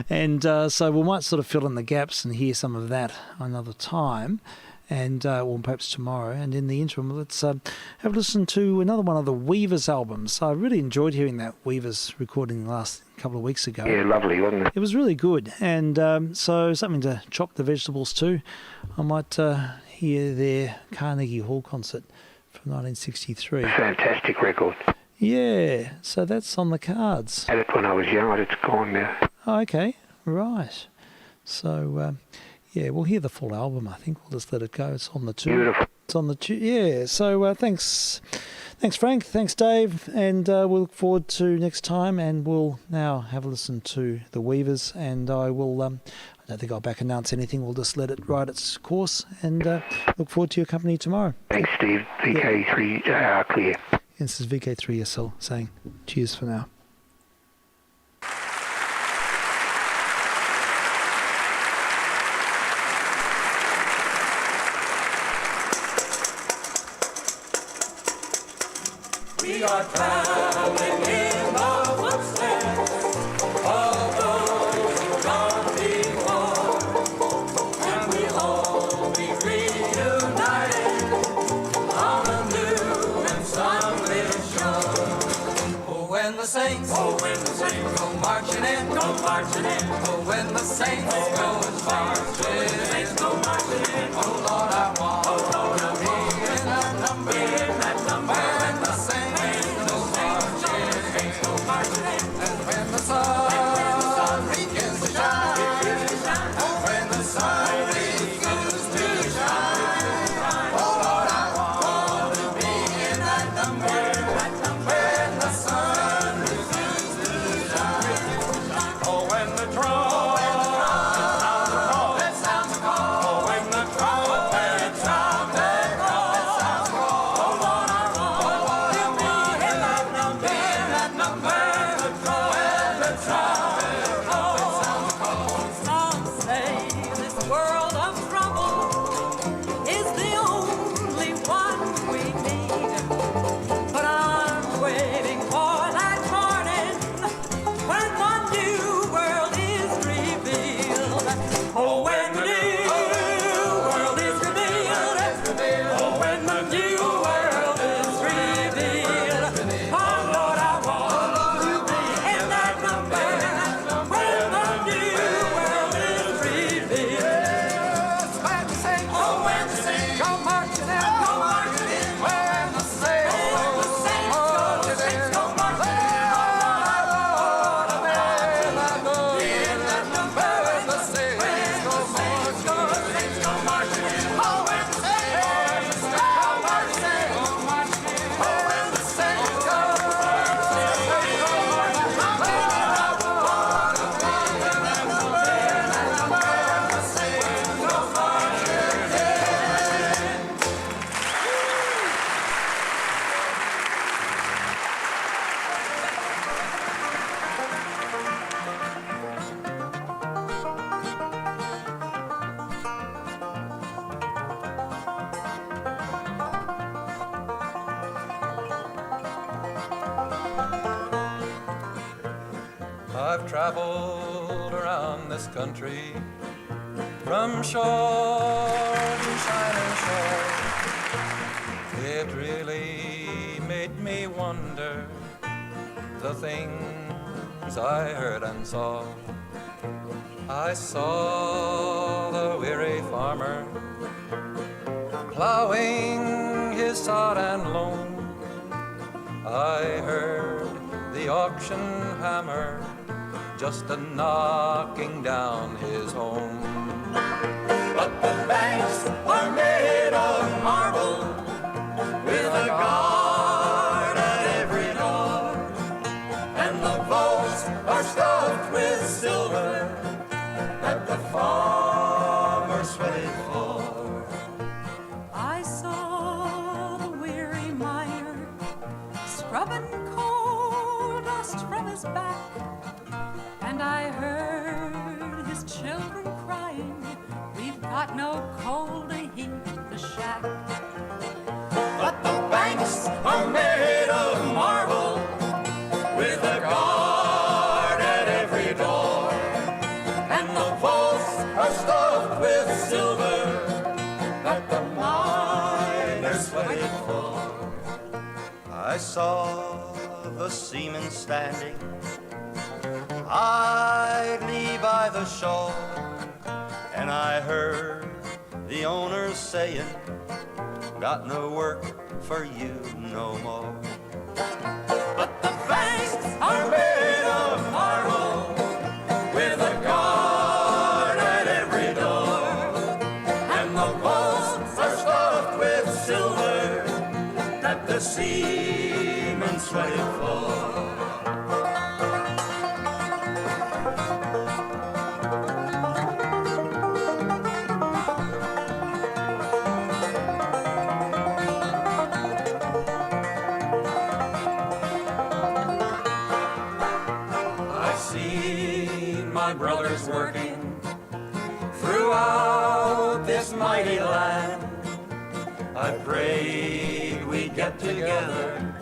And so we might sort of fill in the gaps and hear some of that another time, and or perhaps tomorrow. And in the interim, let's have a listen to another one of the Weavers albums. I really enjoyed hearing that Weavers recording last couple of weeks ago. Yeah, lovely, wasn't it? It was really good, and so something to chop the vegetables to. I might hear their Carnegie Hall concert from 1963. Fantastic record. Yeah, so that's on the cards. I had it when I was young, it's gone now. Oh, okay, right. So, we'll hear the full album, I think. We'll just let it go. It's on the tube. Beautiful. It's on the tube, yeah. So, thanks Frank, thanks Dave, and we'll look forward to next time, and we'll now have a listen to the Weavers, and I will... I don't think I'll back announce anything. We'll just let it ride its course, and look forward to your company tomorrow. Thanks, Steve. VK3 clear. This is vk3sl saying cheers for now. We are traveling in the footsteps of those who gone before, and we'll all be reunited on a new and sunlit shore. Oh, when the saints go marching in, oh, when the saints go marching in, oh, Lord, I want to be in that number, when the saints go marching in. Oh, when the new world is revealed, oh, when the new world is revealed, oh, Lord, I want to be in that number when the new world is revealed. When the saints, oh, when the saints go marching in, when the saints go marching in, I've traveled around this country from shore to shining shore. It really made me wonder the things I heard and saw. I saw the weary farmer plowing his sod and loam. I heard the auction hammer just a-knocking down his home. But the banks are made of marble with a guard at every door, and the vaults are stuffed with silver that the farmer sweated for. I saw the weary miner scrubbing coal dust from his back, and I heard his children crying, we've got no coal to heat the shack. But the banks are made of marble with a guard at every door, and the vaults are stuffed with silver that the miners sweated for. I saw the seamen standing idly by the shore, and I heard the owners saying, got no work for you no more. But the banks are made of marble with a guard at every door, and the vaults are stuffed with silver that the seamen sweated for. My brothers working throughout this mighty land. I prayed we'd get together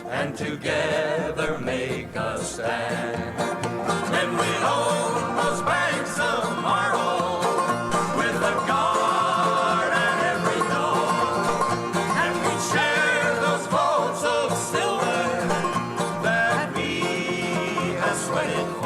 and together make a stand. Then we'd own those banks of marble with a guard at every door, and we'd share those vaults of silver that we have sweated for.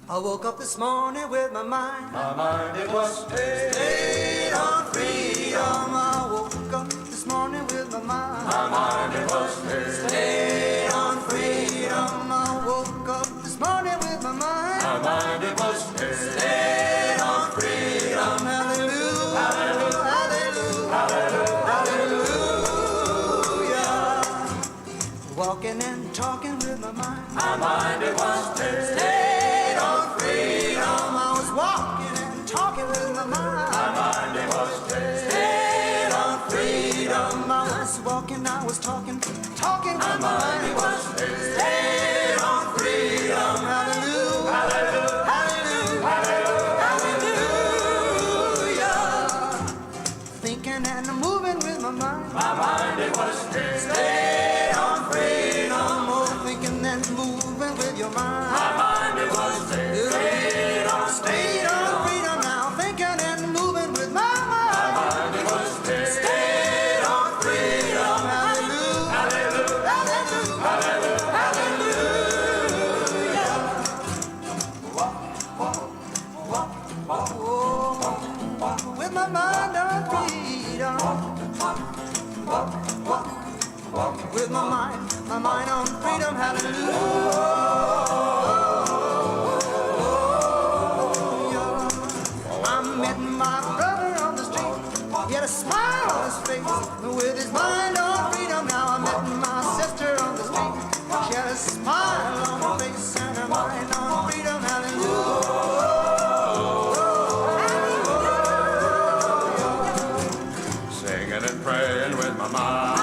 I woke up this morning with my mind it was stayed on freedom. I woke up this morning with my mind it was stayed on freedom. I woke up this morning with my mind it was stayed on freedom. Hallelujah, hallelujah, hallelujah, hallelujah. Walking and talking with my mind it was stayed on freedom. I was walking and talking with my mind it was stayed on freedom. I was walking, I was talking with my mind. it was Stayed on freedom. Hallelujah, hallelujah, hallelujah, hallelujah. Thinking and moving with my My mind it was stayed on freedom. More thinking than moving with your mind. My mind it was stayed on freedom. Now thinking and moving with my mind. My mind it was stayed on freedom. Hallelujah, hallelujah, hallelujah, hallelujah. With my mind on freedom. With my mind on freedom, hallelujah. I met my brother on the street, he had a smile on his face, with his mind on freedom. Now I met my sister on the street, she had a smile on her face and her mind on freedom, hallelujah. Singing and praying with my mind.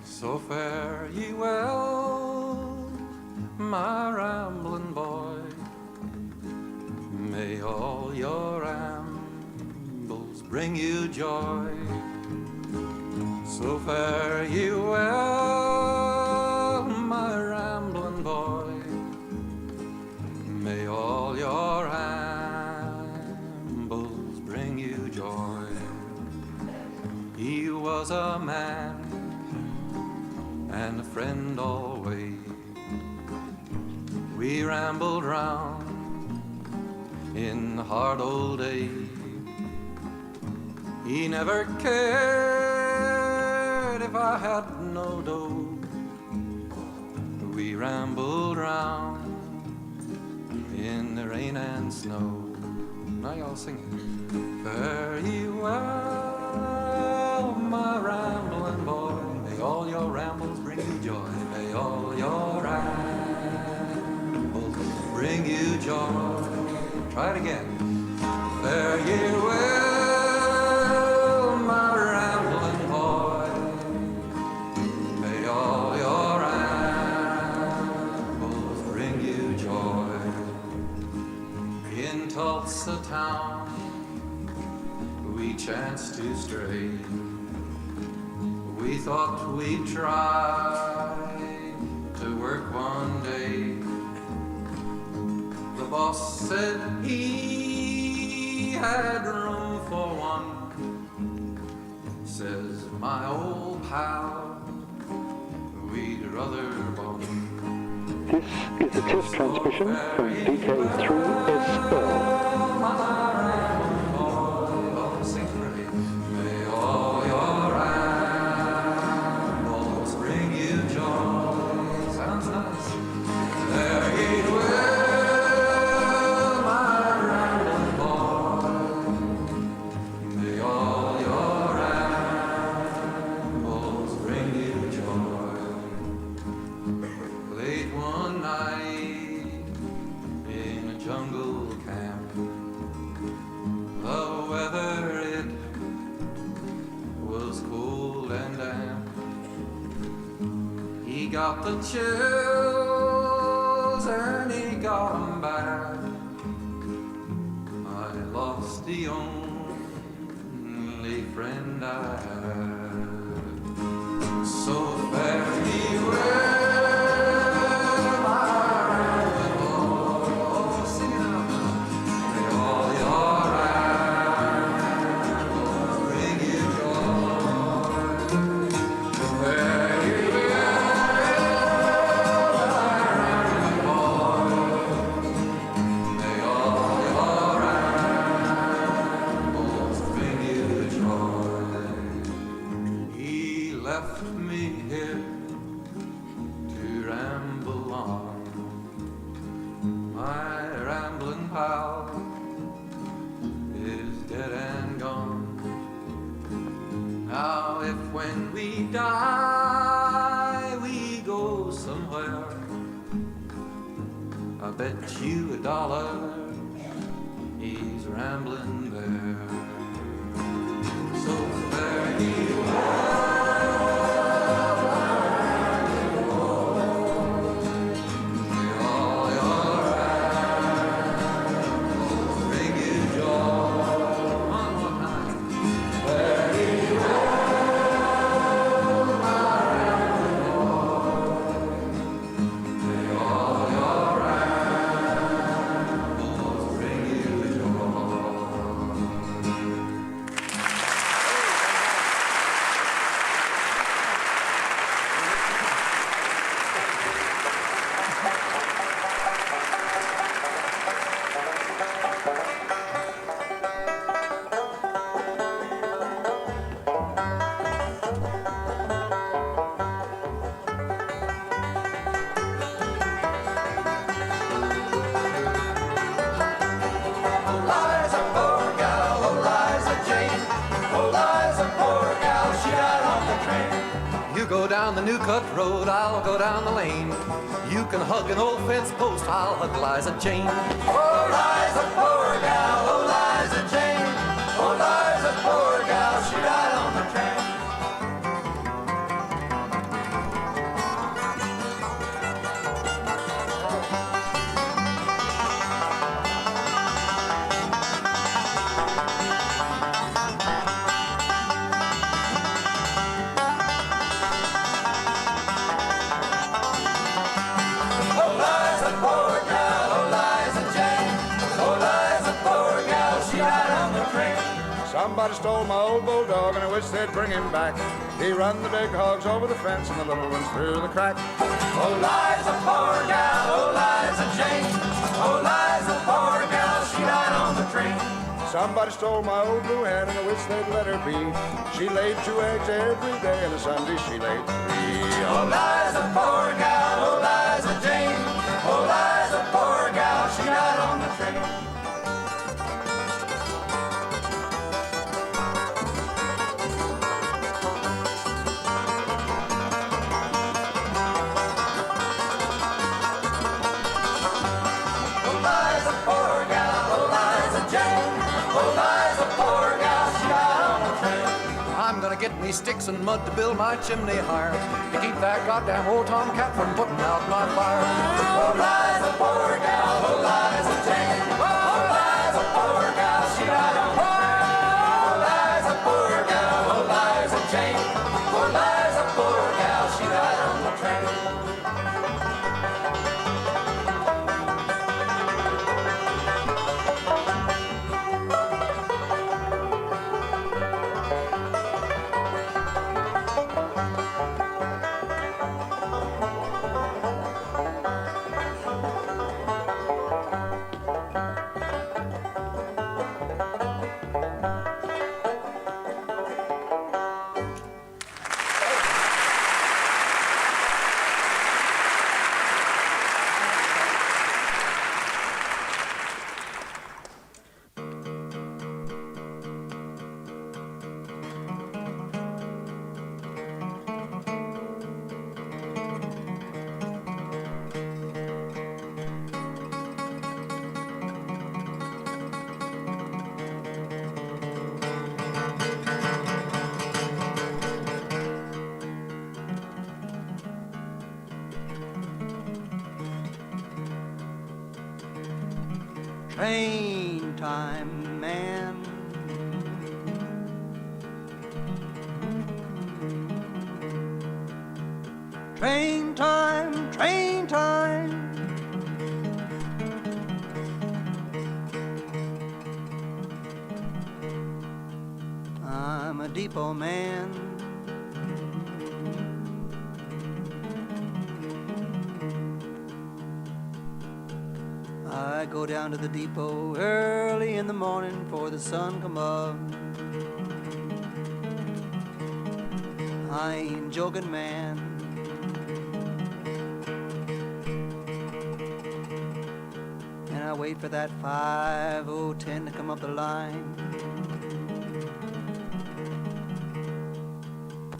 So fare ye well, my rambling boy. May all your rambles bring you joy. So fare ye well, my rambling boy. May all your rambles bring you joy. He was a man and a friend always. We rambled round in the hard old days. He never cared if I had no dough. We rambled round in the rain and snow. Now y'all sing it. Fare ye well, my rambling boy. May all your rambles bring you joy. May all your rambles bring you joy. Try it again. Fare ye well, my rambling boy. May all your rambles bring you joy. In Tulsa town we chanced to stray. We thought we'd try to work one day. The boss said he had room for one. Says my old pal, we'd rather bone. This is a test transmission from vk3sl. Got the chills and he got 'em bad. I lost the only friend I had. So fare ye well, my rambling boy. Sing it out now. is dead and gone. Now if when we die we go somewhere, I bet you $1 he's rambling there. So fare you well. Down the new cut road, I'll go down the lane. You can hug an old fence post, I'll hug Liza Jane. Oh, Liza, poor gal, oh, Liza Jane. Oh, Liza, poor gal, she died on the train. Somebody stole my old bulldog and I wish they'd bring him back. He run the big hogs over the fence and the little ones through the crack. Oh, Liza, poor gal, oh, Liza Jane. Oh, Liza, poor gal, she died on the train. Somebody stole my old blue hen and I wish they'd let her be. She laid 2 eggs every day and a Sunday she laid 3. Oh, Liza, poor gal, oh, Liza Jane. Oh, Liza, poor gal, she died on the train. Get me sticks and mud to build my chimney higher, to keep that goddamn old tomcat from putting out my fire. Oh, Liza, poor gal, oh, Liza Jane. Oh, Liza, poor gal, she died on the train. Oh, Liza, poor gal, oh, Liza Jane. Oh, Liza, poor gal, she died on the train. Train time, man. Train time, train time. I'm a depot man. I go down to the depot early in the morning before the sun come up. I ain't joking, man. And I wait for that 5:10 to come up the line.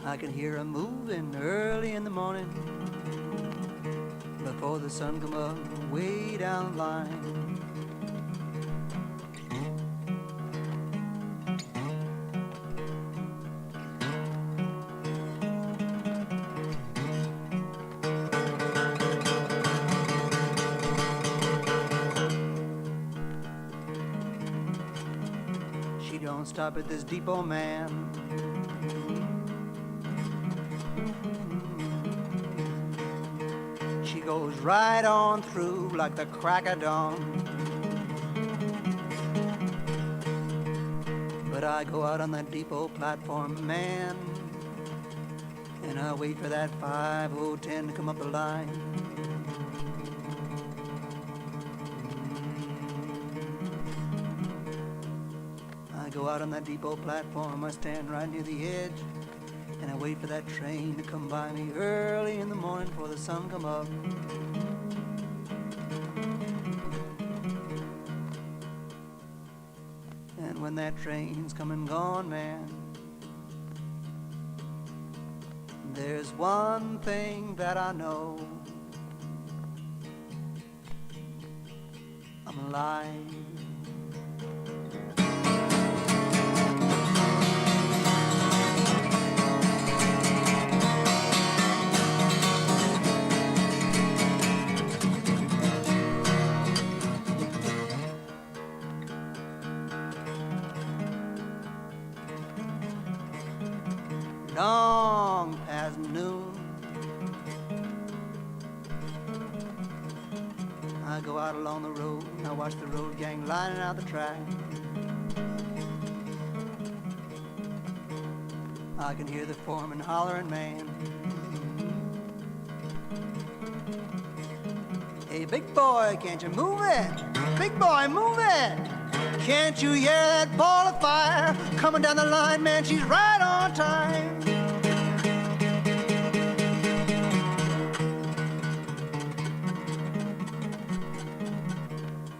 I can hear 'em moving early in the morning before the sun come up way down the line. She don't stop at this depot man. She goes right on through like the crack of dawn. But I go out on that depot platform, man, and I wait for that 5:10 to come up the line. I go out on that depot platform, I stand right near the edge, and I wait for that train to come by me early in the morning before the sun come up. And when that train's come and gone, man, there's one thing that I know. I'm alive. Long past noon, I go out along the road and I watch the road gang lining out the track. I can hear the foreman hollering, man, hey big boy, can't you move it? Big boy, move it! Can't you hear that ball of fire coming down the line, man? She's right on time.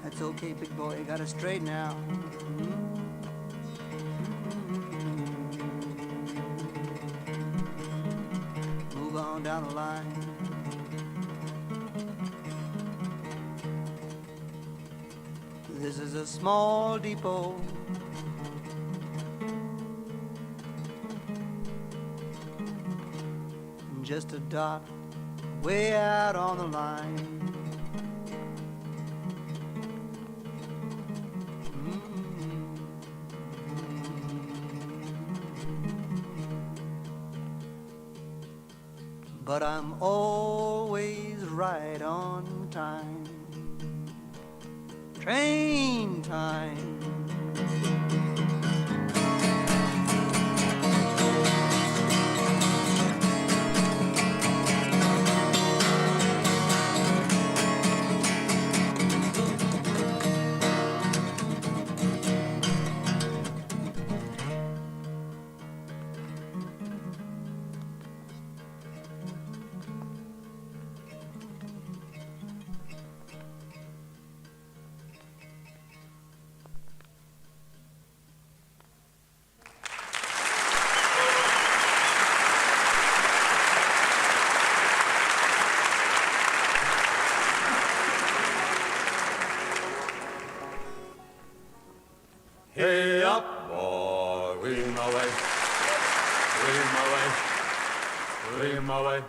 That's okay, big boy, you got it straight now. Move on down the line. This is a small depot. Just a dot way out on the line. But I'm always right on time. Train time. Hey up, boy, wheel my way, wheel my way, wheel my way.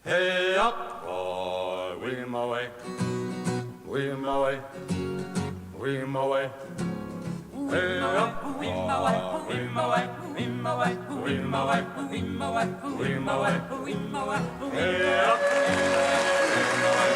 Hey up, boy, wheel my way, wheel my way, wheel my way. Hey up, boy, wheel my way, wheel my way, wheel my way, wheel my way, wheel my way, wheel my way. Hey up, wheel my way.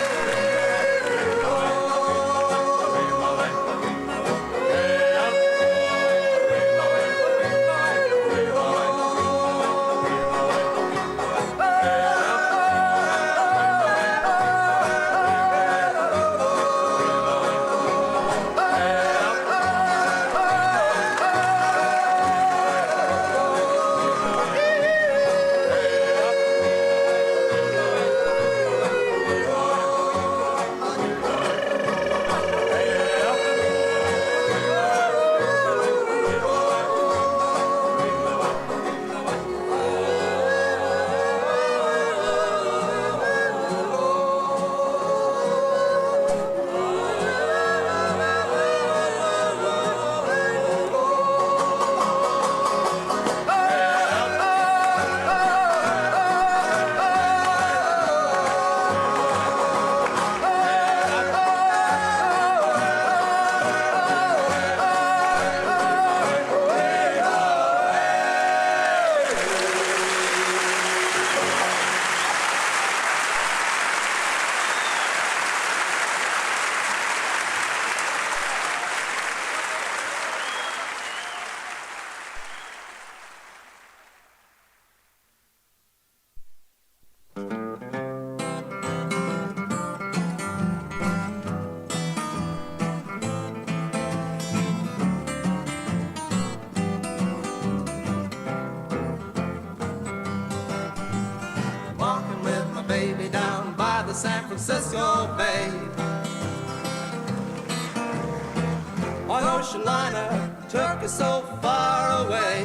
An ocean liner took us so far away.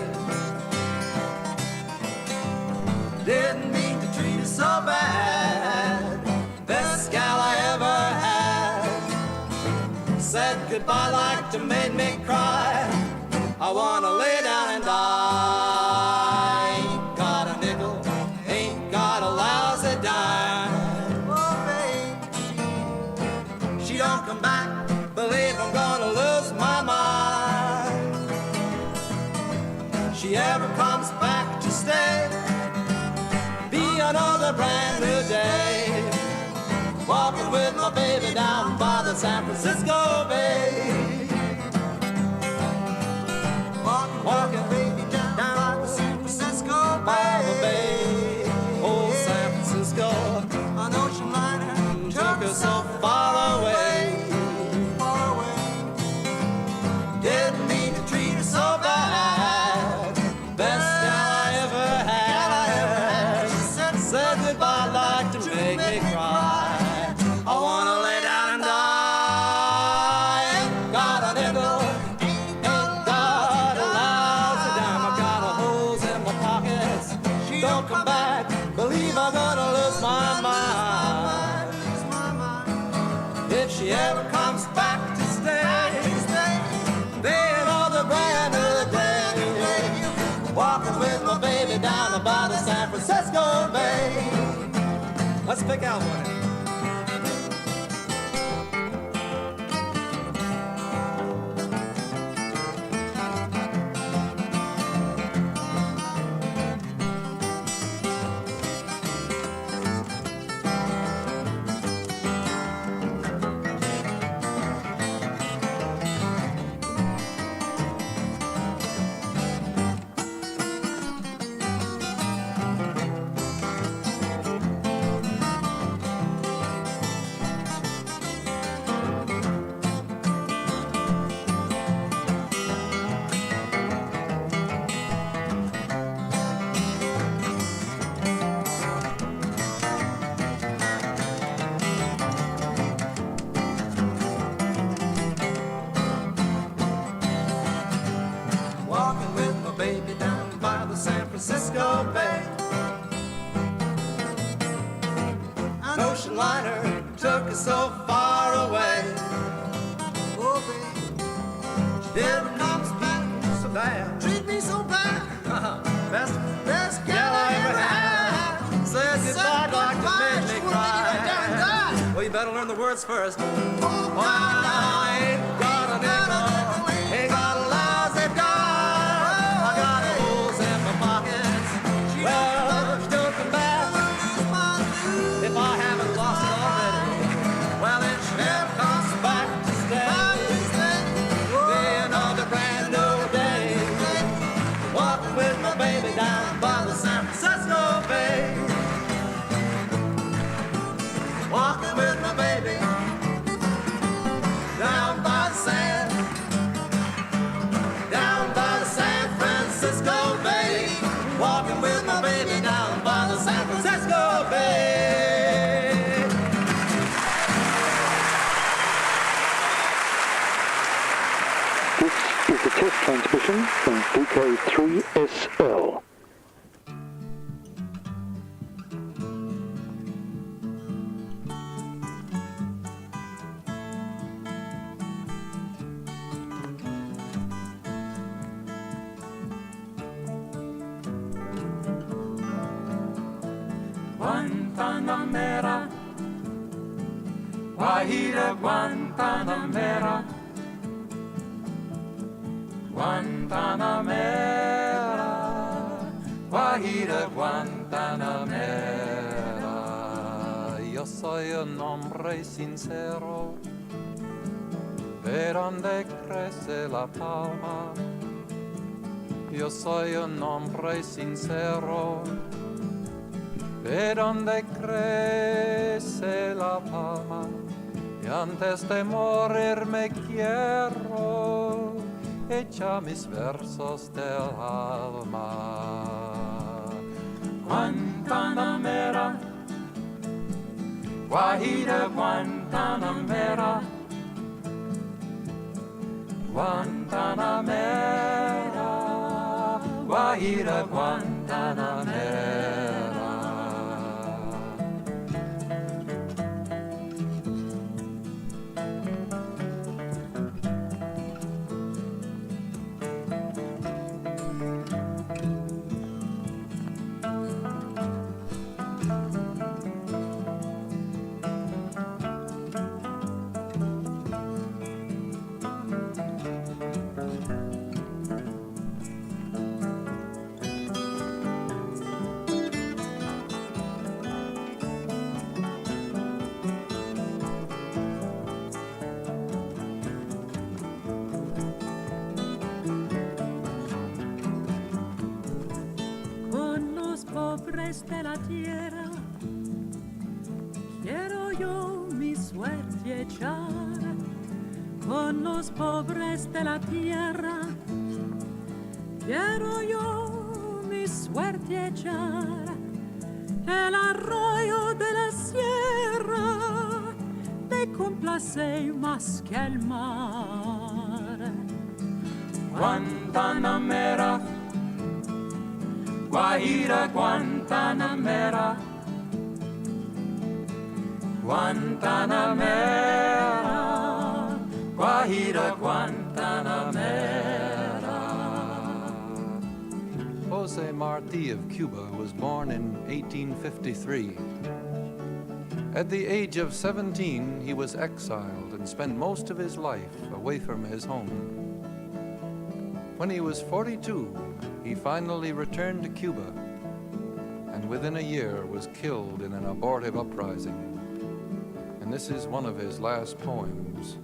Didn't mean to treat us so bad. Best gal I ever had. Said goodbye like to made me cry. I wanna lay down and die. Ain't got a nickel, ain't got a lousy dime. Oh, babe, she don't come back. Believe I'm gonna lose my mind. She ever comes back to stay, be another brand new day. Walking with my baby down by the San Francisco Bay. Walking baby down by the San Francisco Bay. Old San Francisco, an ocean liner took us so far away. Didn't mean to treat her so bad. Best gal I ever had. Said goodbye like to make me cry. I wanna lay down and die. Ain't got a nickel, ain't got a lousy dime. I got a holes in my pockets. She don't come back. Believe I'm gonna lose my mind. If she ever comes back to stay, then all the brand new day. Walking with my baby down by the San Francisco Bay. Let's pick out one. Walking with my baby down by the San Francisco Bay. An ocean liner took us so far away. Oh, baby, she never comes back so bad. Treat me so bad. Best gal I ever had. Said goodbye like to make me cry. Well, you better learn the words first. Oh, I ain't got a nickel, ain't got a lousy dime. I got holes in my pockets. Well, she don't come back. If I haven't lost it already, well, then she never comes back to stay. Be another brand new day. Walking with my baby down by the San Francisco Bay. Walking with my baby down by the San Francisco Bay. Walking with my baby down by the San Francisco Bay. This is a test transmission from vk3sl. Guantanamera, Guajira Guantanamera, Guantanamera, Guajira Guantanamera. Yo soy un hombre sincero, de donde crece la palma. Yo soy un hombre sincero, de donde crece la palma, y antes de morir me quiero echar mis versos del alma. Guantanamera, Guajira Guantanamera, Guantanamera, Guajira Guantanamera. Pobres de la tierra, quiero yo mi suerte echar. Con los pobres de la tierra, quiero yo mi suerte echar. El arroyo de la sierra me complace más que el mar. Guantanamera, Guajira Guantanamera, Guantanamera, Guajira Guantanamera. Jose Marti of Cuba was born in 1853. At the age of 17, he was exiled and spent most of his life away from his home. When he was 42, he finally returned to Cuba, and within a year was killed in an abortive uprising. And this is one of his last poems.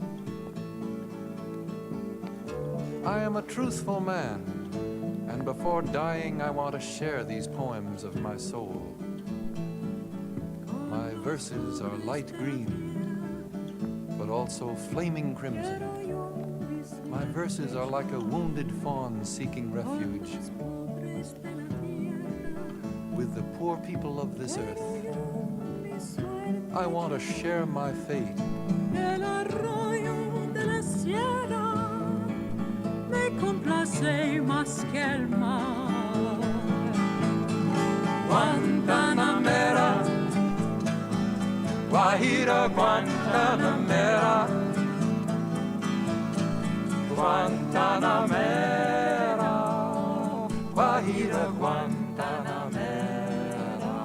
I am a truthful man, and before dying I want to share these poems of my soul. My verses are light green, but also flaming crimson. My verses are like a wounded fawn seeking refuge with the poor people of this earth. I want to share my fate. El arroyo de la sierra me complace más que el mar. Guantanamera, Guajira Guantanamera, Guantanamera, Guajira Guantanamera,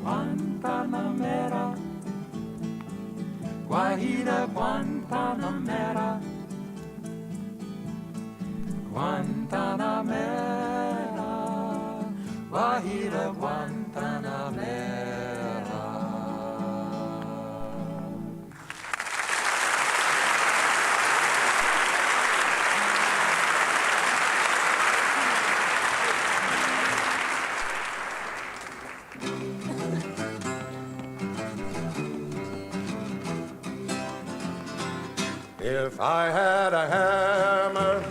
Guantanamera, Guajira Guantanamera, Guantanamera, Guajira Guantanamera. If I had a hammer,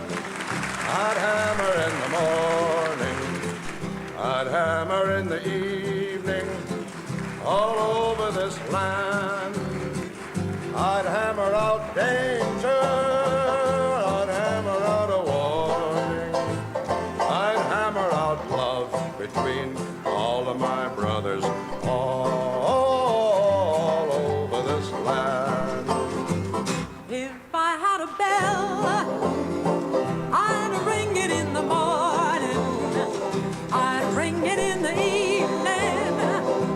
I'd hammer in the morning, I'd hammer in the evening, all over this land. I'd hammer out danger, I'd hammer out a warning, I'd hammer out love between all of my brothers, all over this land. If I had a bell, I'd ring it in the morning, I'd ring it in the evening,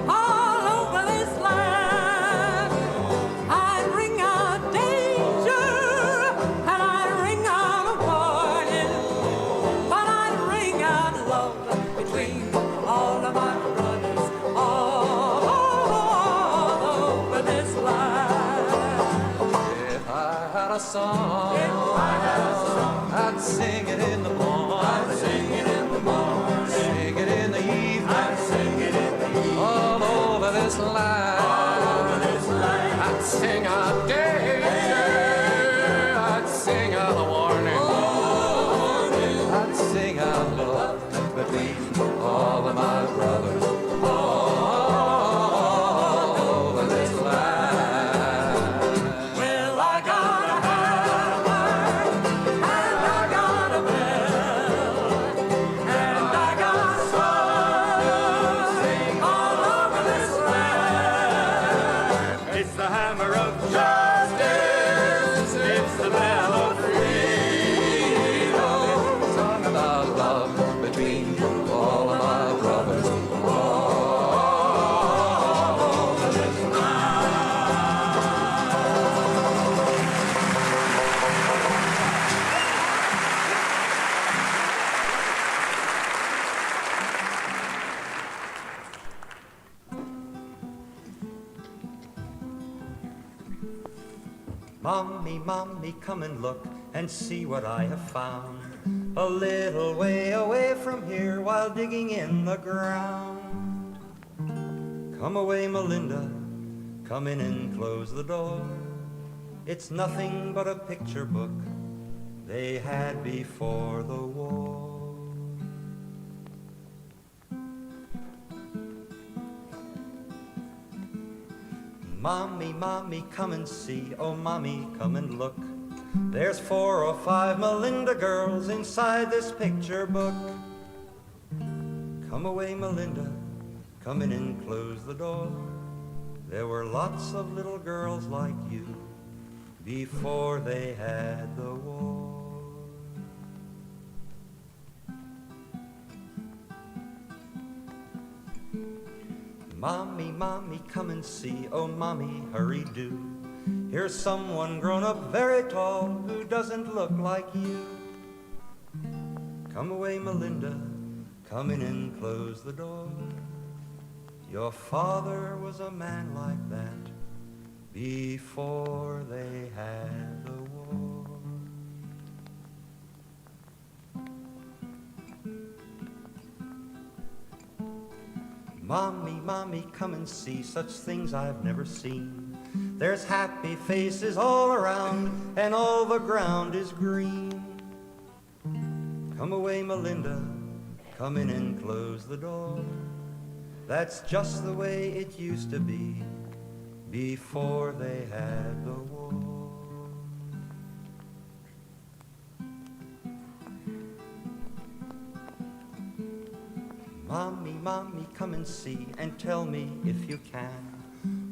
all over this land. I'd ring out danger, and I'd ring out a warning, but I'd ring out love between all of my brothers, all over this land. If I had a song, I'd sing it in the morning, I'd sing it in the morning, sing it in the evening, I'd sing it in the evening, all over this land, I'd sing out danger, I'd sing out a warning, I'd sing out love between all of my brothers, all over this land. Well, I got a hammer, Mommy, mommy, come and look and see what I have found. A little way away from here while digging in the ground. Come away, Melinda, come in and close the door. It's nothing but a picture book they had before the war. Mommy, mommy, come and see, oh mommy, come and look. There's 4 or 5 Melinda girls inside this picture book. Come away, Melinda, come in and close the door. There were lots of little girls like you before they had the war. Mommy, mommy, come and see, oh mommy, hurry do. Here's someone grown up very tall who doesn't look like you. Come away, Melinda, come in and close the door. Your father was a man like that before they had the war. Mommy, mommy, come and see such things I've never seen. There's happy faces all around and all the ground is green. Come away, Melinda, come in and close the door. That's just the way it used to be before they had the war. Mommy, mommy, come and see and tell me if you can.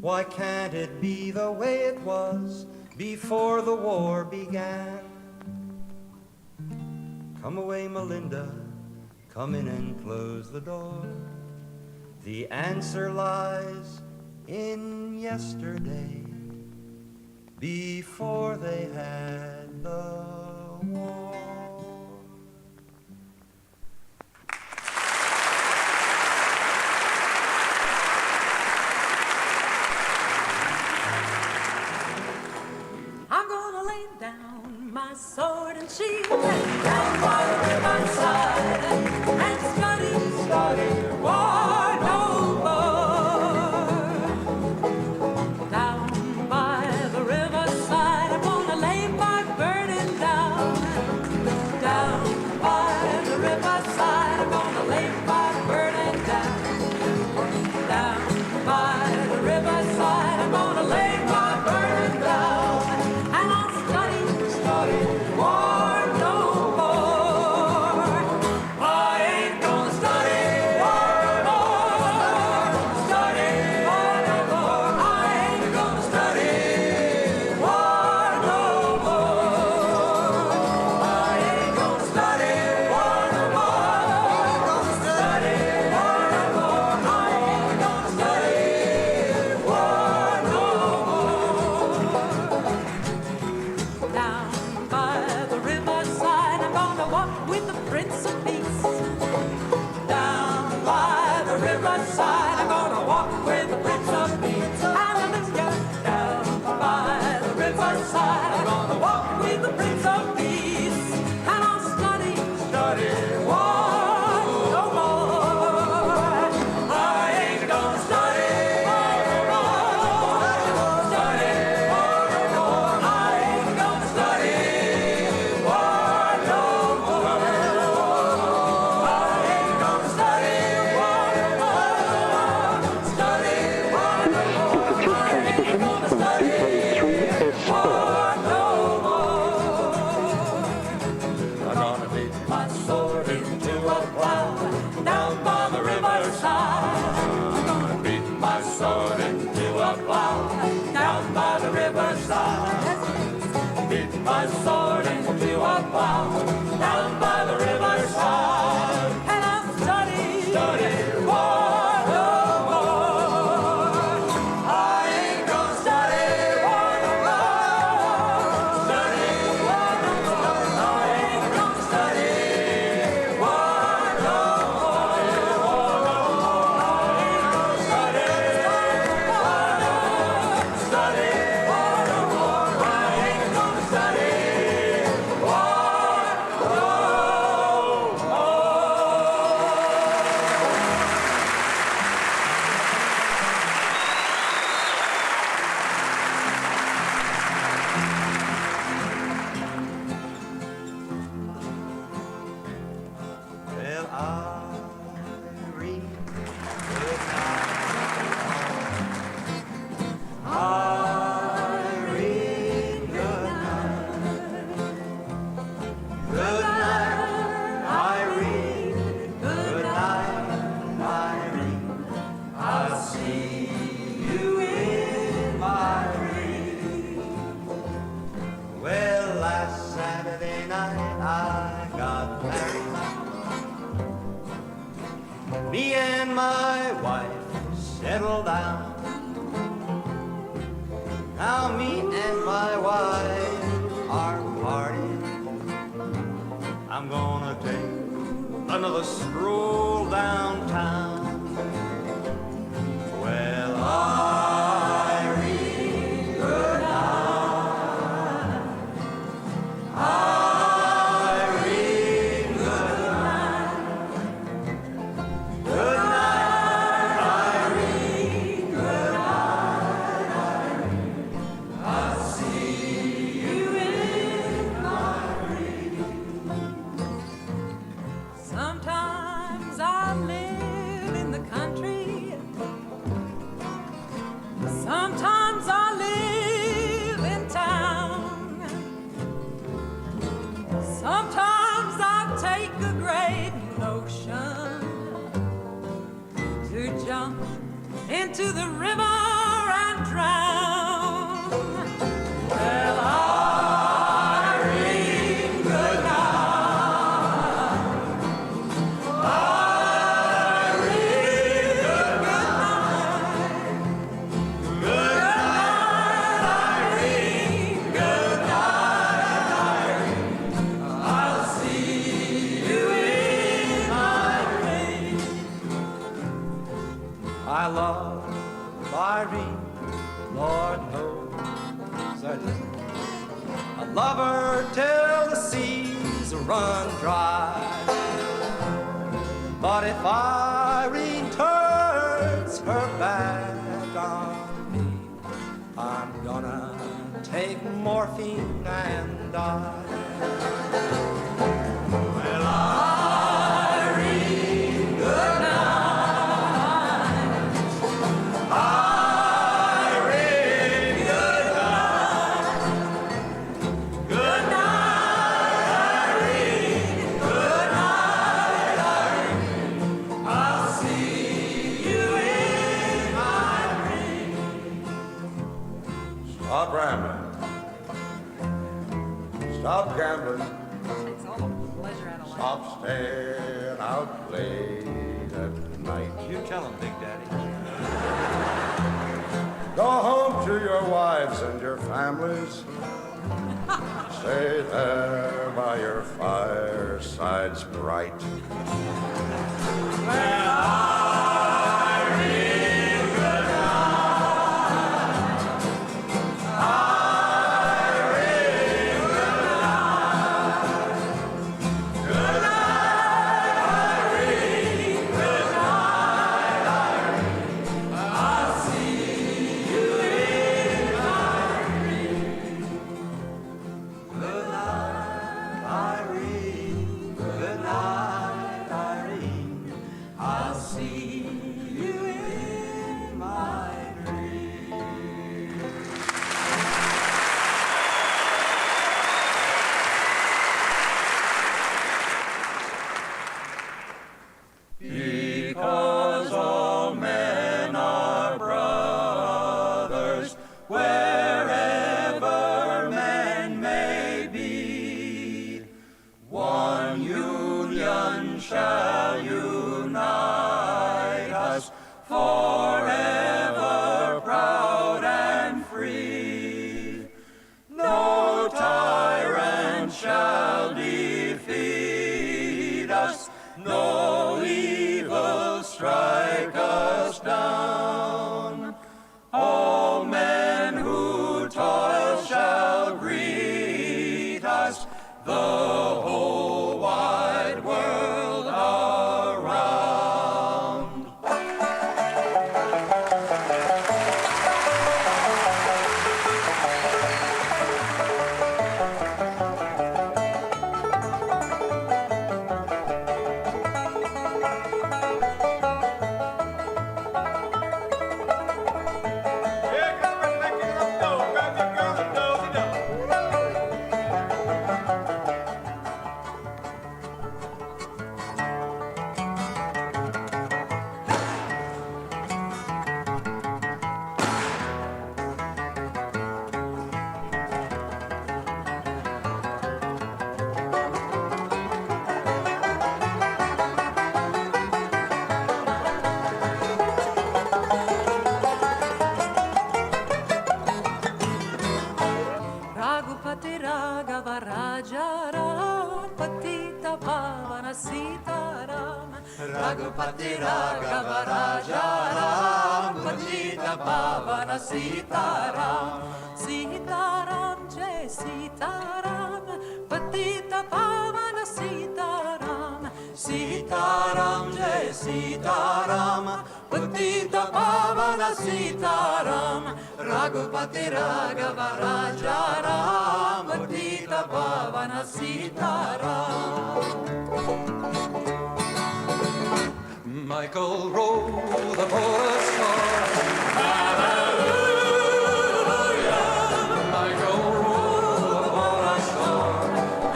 Why can't it be the way it was before the war began? Come away, Melinda, come in and close the door. The answer lies in yesterday, before they had the war. I'm gonna lay down my sword and shield down by the riverside and study war no more. Down by the riverside, I'm gonna lay my burden down. Down by the riverside, I'm gonna lay my burden down. Down by the riverside, I'm gonna lay my burden down. And I'll study war no more. I ain't gonna study war no more. Study war no more. I ain't gonna study war no more. I ain't gonna study war no more. Study war no more. I ain't gonna study war no more. Down by the riverside, I'm gonna walk with the Prince of Peace. Down by the riverside, I'm gonna walk with the Prince of Peace. Hallelujah. Down by the riverside, I'm gonna walk with the Prince of Peace. And I'll study war no more. I ain't gonna study war no more. Study war no more. I ain't gonna study war no more. I ain't gonna study war no more. Study war no more. I ain't gonna study war no more. I'm gonna beat my sword into a plow down by the riverside. I'm gonna beat my sword into a plow down by the riverside. Beat my sword into a plow down by the riverside. And I'll study war no more. I ain't gonna study war no more. Study war no more. I ain't gonna study war no more. I ain't gonna study war no more. Study war no more. I ain't last Saturday night I got married. Me and my wife settled down. Now me and my wife are partying. I'm gonna take another stroll downtown. Well, Irene, good night. Irene, good night. Good night, Irene. Good night, Irene. I'll see you in my dreams. Sometimes I live in the country. Sometimes I live in town. Sometimes I take a great notion to jump into the river and drown. Well, Irene, good night. Irene, good night. Good night, Irene. Good night, Irene. I'll see you in my dreams. I love Irene, Lord knows I do. I love her till the seas run dry. But if Irene turns her back on me, I'm gonna take morphine and die. Well, Irene, good night. Irene, good night. Good night, Irene. Good night, Irene. I'll see you in my dreams. Stop rambling. Stop gambling. Takes all the pleasure out of life. Stop staying out late at night. You tell him, Big Daddy. Go home to your wives and your families. Stay there by your firesides bright. Irene, good night. Irene, good night. Good night, Irene. Good night, Irene. I'll see you in my dreams. Good night, Irene. Good night, Irene. I'll see you in my dreams. Because all men are brothers, wherever men may be, one union shall unite us forever proud and free. No tyrant shall defeat us, no evil strike us down. All men who toil shall greet us, the whole wide world around. Rajaram, Patita Pavana Sitaram, Raghupati Raghava Rajaram, Patita Pavana Sitaram, Sitaram Jai Sitaram, Patita Pavana Sitaram, Sitaram Jai Sitaram, Patita Pavana Sitaram, Raghupati Raghava Rajaram, Patita Pavana Sitaram. Michael row the boat ashore. Hallelujah. Michael row the boat ashore.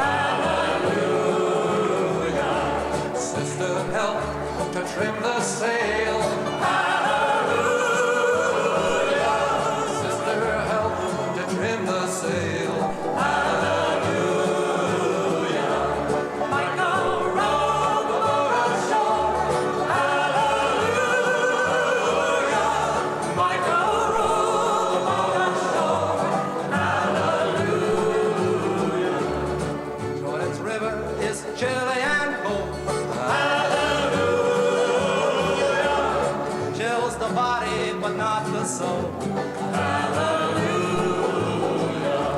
Hallelujah. Sister, help to trim the sail. Hallelujah. Sister, help to trim the sail. Hallelujah. Michael row the boat ashore. Jordan's river is chilly and cold. Hallelujah. Chills the body but not the soul. Hallelujah.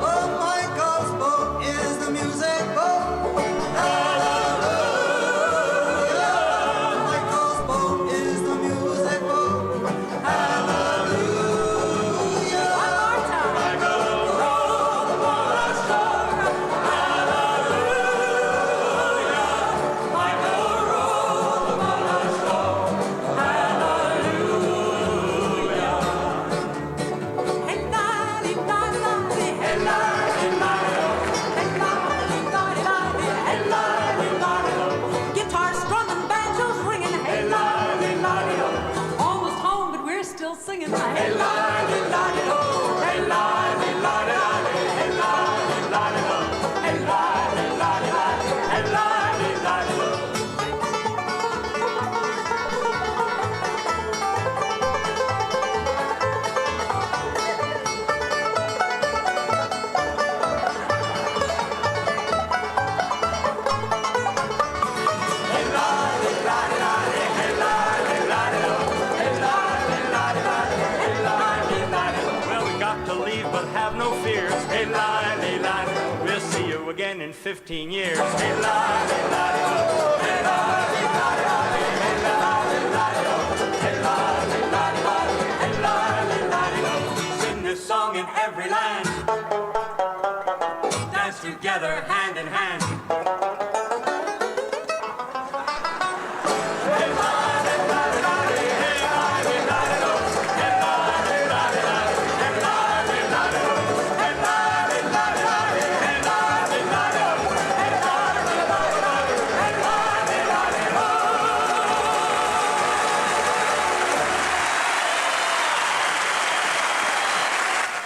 Oh, Michael's boat is the music boat. Hallelujah. Michael's boat is the music boat. Hallelujah. One more time. Michael row the boat ashore. Hallelujah. Michael row the boat ashore. Hallelujah. Hey, ladi, ladi, ladi, hey, ladi, ladi, oh. Hey, ladi, ladi, ladi, hey, ladi, ladi, oh. Guitars strumming, banjos ringing, hey, ladi, ladi, oh. Almost home, but we're still singing, hey, ladi, ladi, oh. Hey, ladi, ladi, ladi, hey, ladi, ladi, oh. Hey, ladi, ladi, ladi, hey, ladi, ladi, oh. Well, we got to leave, but have no fears. Hey, lady, lady, we'll see you again in 15 years. Hey, lady, lady, hey, lady, lady, hey, lady, lady, hey, lady, lady, hey, lady, lady, sing this song in every land. Dance together, hand in hand.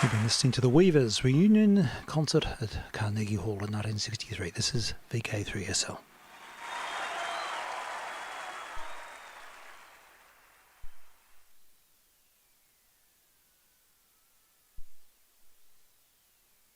You've been listening to the Weavers reunion concert at Carnegie Hall in 1963. This is VK3SL.